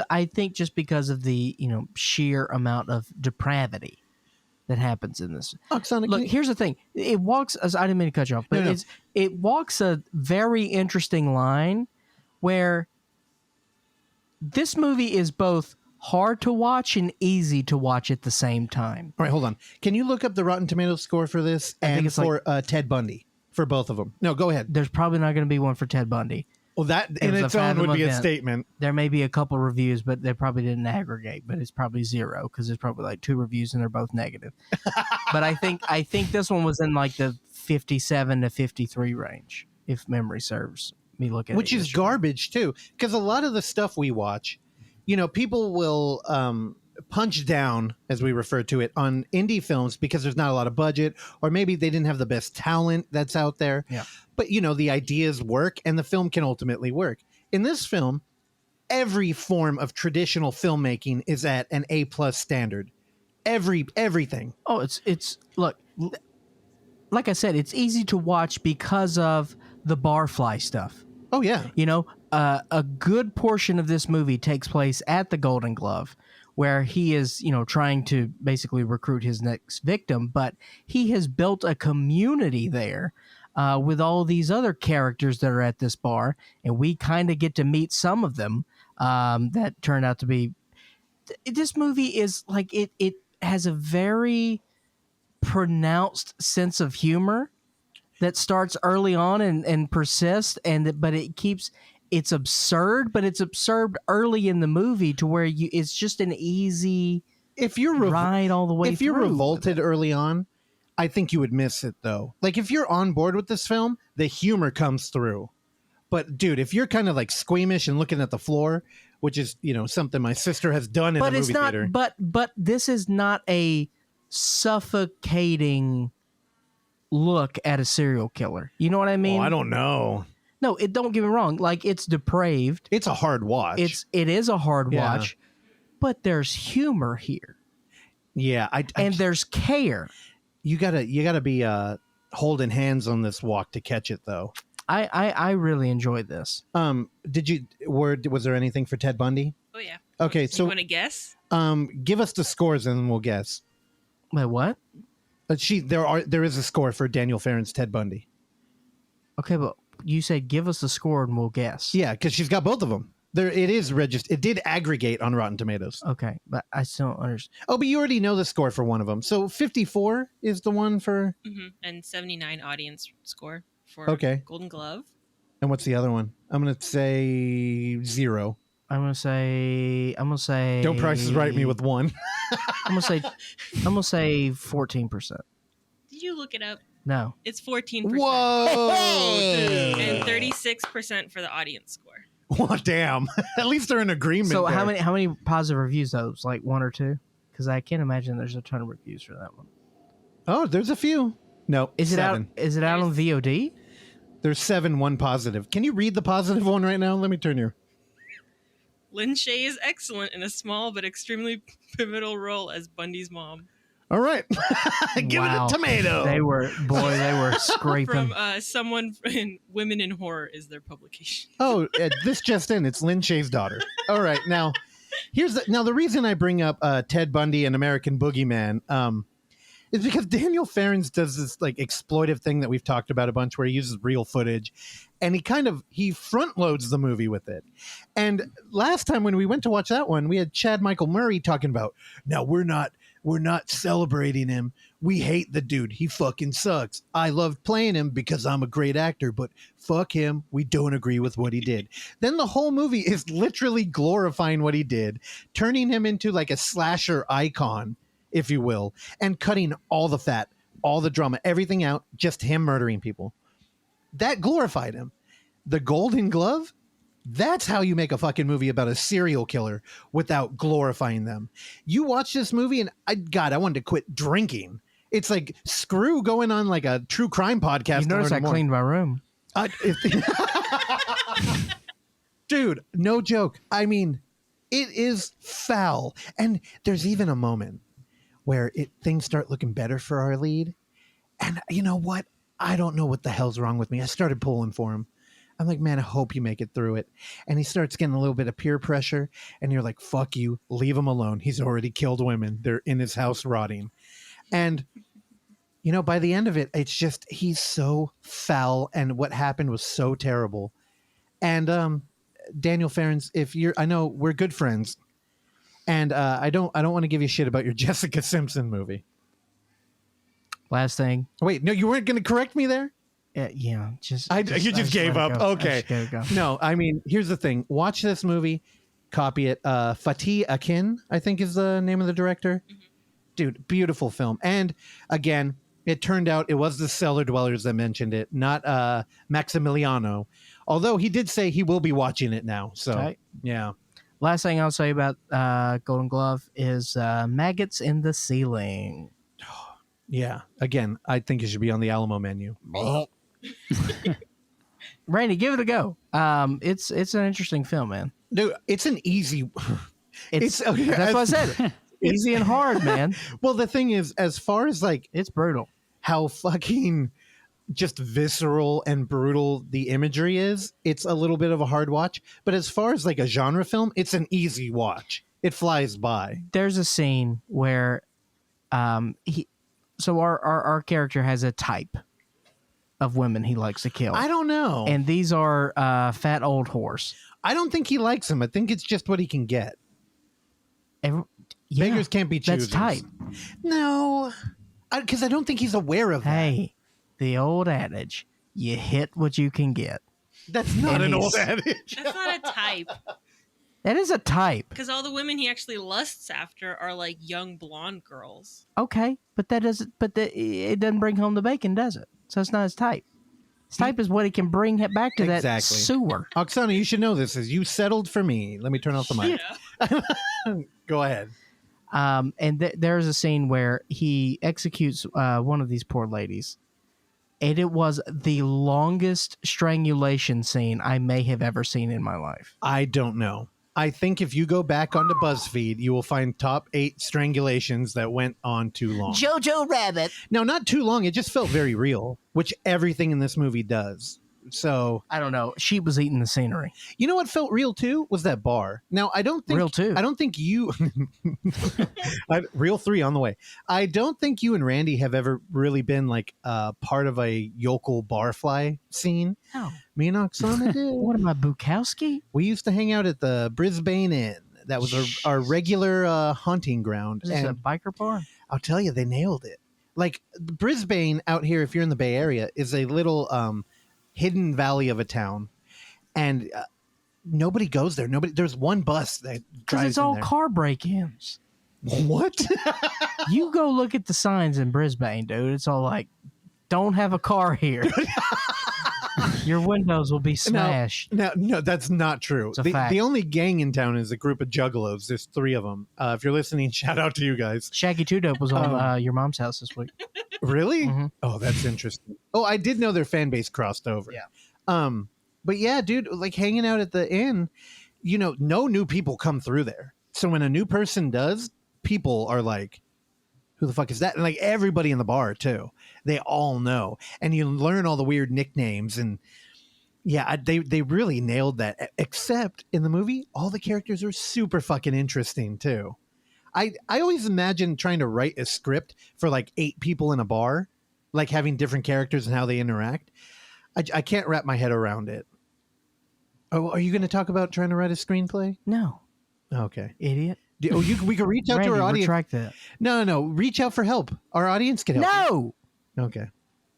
I think just because of the sheer amount of depravity that happens in this. Oksana, Look, here's the thing. It walks, as I didn't mean to cut you off, but No. it walks a very interesting line where this movie is both hard to watch and easy to watch at the same time. All right, hold on. Can you look up the Rotten Tomatoes score for this and it's for Ted Bundy? For both of them. No, go ahead. There's probably not going to be one for Ted Bundy. Well, that in was a its own Fathom would be a event. statement. There may be a couple reviews, but they probably didn't aggregate. But it's probably 0 because there's probably like 2 reviews and they're both negative. But I think this one was in like the 57 to 53 range, if memory serves me. Looking, Which is garbage too, because a lot of the stuff we watch, people will punch down, as we refer to it, on indie films because there's not a lot of budget, or maybe they didn't have the best talent that's out there. Yeah. But the ideas work, and the film can ultimately work. In this film, every form of traditional filmmaking is at an A+ standard. Everything. Oh, it's look, like I said, it's easy to watch because of the barfly stuff. Oh yeah. A good portion of this movie takes place at the Golden Glove, where he is, trying to basically recruit his next victim, but he has built a community there with all these other characters that are at this bar, and we kind of get to meet some of them that turn out to be. This movie is like it has a very pronounced sense of humor that starts early on and persists, but it keeps. It's absurd, but it's absurd early in the movie to where it's just an easy ride all the way through. If you're revolted early on, I think you would miss it though. Like if you're on board with this film, the humor comes through. But dude, if you're kind of like squeamish and looking at the floor, which is, something my sister has done in the movie theater. But this is not a suffocating look at a serial killer. You know what I mean? Oh, I don't know. No, don't get me wrong. Like, it's depraved. It's a hard watch. It is a hard watch, but there's humor here. Yeah, and there's care. You gotta be holding hands on this walk to catch it, though. I really enjoyed this. Was there anything for Ted Bundy? Oh yeah. Okay, so you want to guess? Give us the scores and then we'll guess. Wait, what? There is a score for Daniel Farron's Ted Bundy. Okay, but you said give us the score and we'll guess. Yeah, because she's got both of them. It is registered. It did aggregate on Rotten Tomatoes. Okay, but I still don't understand. Oh, but you already know the score for one of them. So 54 is the one for... Mm-hmm. And 79 audience score for Golden Glove. And what's the other one? I'm going to say 0. I'm gonna say. Don't Price is Right me with 1. I'm gonna say 14%. Did you look it up? No. It's 14%. Whoa, And 36% for the audience score. Well, damn. At least they're in agreement. So there. how many positive reviews those? Like 1 or 2? Because I can't imagine there's a ton of reviews for that one. Oh, there's a few. No, Is 7. it out? Is it out on VOD? There's 7, 1 positive. Can you read the positive one right now? Let me turn here. Lynch is excellent in a small but extremely pivotal role as Bundy's mom. All right. Give Wow. it a tomato. They were scraping. From someone in Women in Horror is their publication. Oh, this just in. It's Lynn Shaye's daughter. All right. Now, the reason I bring up Ted Bundy and American Boogeyman is because Daniel Farrens does this like exploitive thing that we've talked about a bunch where he uses real footage and he front loads the movie with it. And last time when we went to watch that one, we had Chad Michael Murray talking about, now we're not celebrating him. We hate the dude. He fucking sucks. I loved playing him because I'm a great actor, but fuck him. We don't agree with what he did. Then the whole movie is literally glorifying what he did, turning him into like a slasher icon, if you will, and cutting all the fat, all the drama, everything out, just him murdering people. That glorified him. The Golden Glove? That's how you make a fucking movie about a serial killer without glorifying them. You watch this movie and I wanted to quit drinking. It's like screw going on like a true crime podcast. You notice I cleaned my room. Dude, no joke. I mean, it is foul. And there's even a moment where things start looking better for our lead. And you know what? I don't know what the hell's wrong with me. I started pulling for him. I'm like, man, I hope you make it through it. And he starts getting a little bit of peer pressure. And you're like, fuck you. Leave him alone. He's already killed women. They're in his house rotting. And, you know, by the end of it, it's just, he's so foul. And what happened was so terrible. And Daniel Farrens, I know we're good friends. And I don't want to give you shit about your Jessica Simpson movie. Last thing. Wait, no, you weren't going to correct me there? Yeah, you just gave up. Okay. No, I mean, here's the thing. Watch this movie, copy it. Fatih Akin, I think is the name of the director. Mm-hmm. Dude, beautiful film. And again, it turned out it was the Cellar Dwellers that mentioned it, not Maximiliano. Although he did say he will be watching it now. So, okay. Yeah. Last thing I'll say about Golden Glove is maggots in the ceiling. Yeah. Again, I think it should be on the Alamo menu. Randy, give it a go. It's an interesting film, man. Dude, it's an easy. That's what I said. Easy and hard, man. Well, the thing is, as far as like, it's brutal. How fucking just visceral and brutal the imagery is. It's a little bit of a hard watch. But as far as like a genre film, it's an easy watch. It flies by. There's a scene where, So our character has a type of women he likes to kill. I don't know. And these are fat old whores. I don't think he likes them. I think it's just what he can get. Beggars can't be choosers. That's type. No, because I don't think he's aware of that. Hey, the old adage, you hit what you can get. That's not an old adage. That's not a type. That is a type. Because all the women he actually lusts after are like young blonde girls. Okay, but that doesn't. But it doesn't bring home the bacon, does it? So it's not his type. His type is what he can bring back to that sewer. Oksana, you should know this. Is you settled for me? Let me turn off the mic. Go ahead. And there's a scene where he executes one of these poor ladies, and it was the longest strangulation scene I may have ever seen in my life. I don't know. I think if you go back onto BuzzFeed, you will find top 8 strangulations that went on too long. Jojo Rabbit. No, not too long. It just felt very real, which everything in this movie does. So I don't know. She was eating the scenery. You know what felt real too was that bar. Now I don't think real too. I don't think you real 3 on the way. I don't think you and Randy have ever really been like part of a yokel barfly scene. No. Me and Oksana did. What am I, Bukowski? We used to hang out at the Brisbane Inn. That was our regular hunting ground. Is this a biker bar? I'll tell you, they nailed it. Like Brisbane out here, if you're in the Bay Area, is a little hidden valley of a town, and nobody goes there. There's one bus that drives. It's all car break-ins. What? You go look at the signs in Brisbane, dude. It's all like don't have a car here. Your windows will be smashed. No, that's not true. It's a fact. The only gang in town is a group of juggalos. There's 3 of them. If you're listening, shout out to you guys. Shaggy Two Dope was on your mom's house this week. Really? Mm-hmm. Oh, that's interesting. Oh, I did know their fan base crossed over. Yeah. But yeah, dude, like hanging out at the inn, no new people come through there. So when a new person does, people are like, who the fuck is that? And like everybody in the bar too. They all know. And you learn all the weird nicknames. And yeah, they really nailed that. Except in the movie, all the characters are super fucking interesting too. I always imagine trying to write a script for like 8 people in a bar, like having different characters and how they interact. I can't wrap my head around it. Oh, are you going to talk about trying to write a screenplay? No. Okay. Idiot. We could reach out Randy, to our audience. retract that. No. Reach out for help. Our audience can help. No. You. Okay.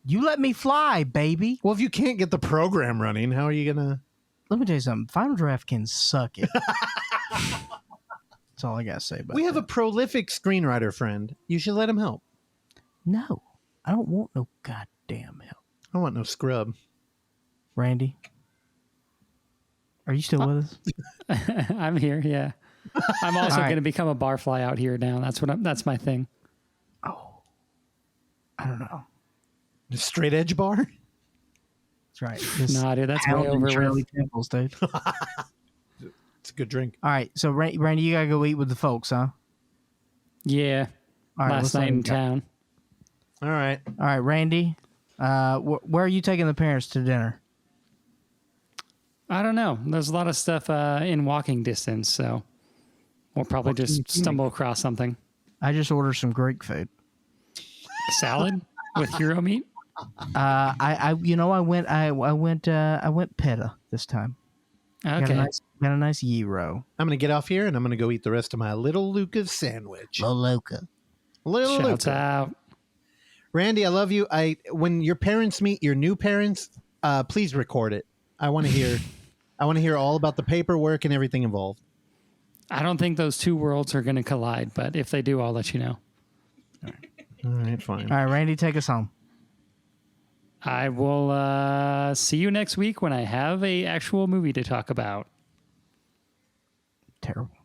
You let me fly, baby. Well, if you can't get the program running, how are you going to? Let me tell you something. Final Draft can suck it. That's all I got to say about it. We have a prolific screenwriter friend. You should let him help. No. I don't want no goddamn help. I want no scrub. Randy, are you still with us? I'm here. Yeah. I'm also All right. going to become a barfly out here now. That's my thing. Oh, I don't know. The straight edge bar? That's right. Just Nah, dude, that's way pounding over Shirley with. Temples, dude. It's a good drink. All right. So, Randy, you got to go eat with the folks, huh? Yeah. All right. Last night in town. All right. All right, Randy. Where are you taking the parents to dinner? I don't know. There's a lot of stuff in walking distance, so we'll probably just stumble across something. I just ordered some Greek food. Salad with hero meat. I went pita this time. Okay. Got a nice gyro. I'm going to get off here and I'm going to go eat the rest of my Little Luca's sandwich. Loca. Little Shouts Luca. out. Randy, I love you. When your parents meet your new parents, please record it. I want to hear. I want to hear all about the paperwork and everything involved. I don't think those 2 worlds are going to collide, but if they do, I'll let you know. All right, fine. All right, Randy, take us home. I will see you next week when I have a actual movie to talk about. Terrible.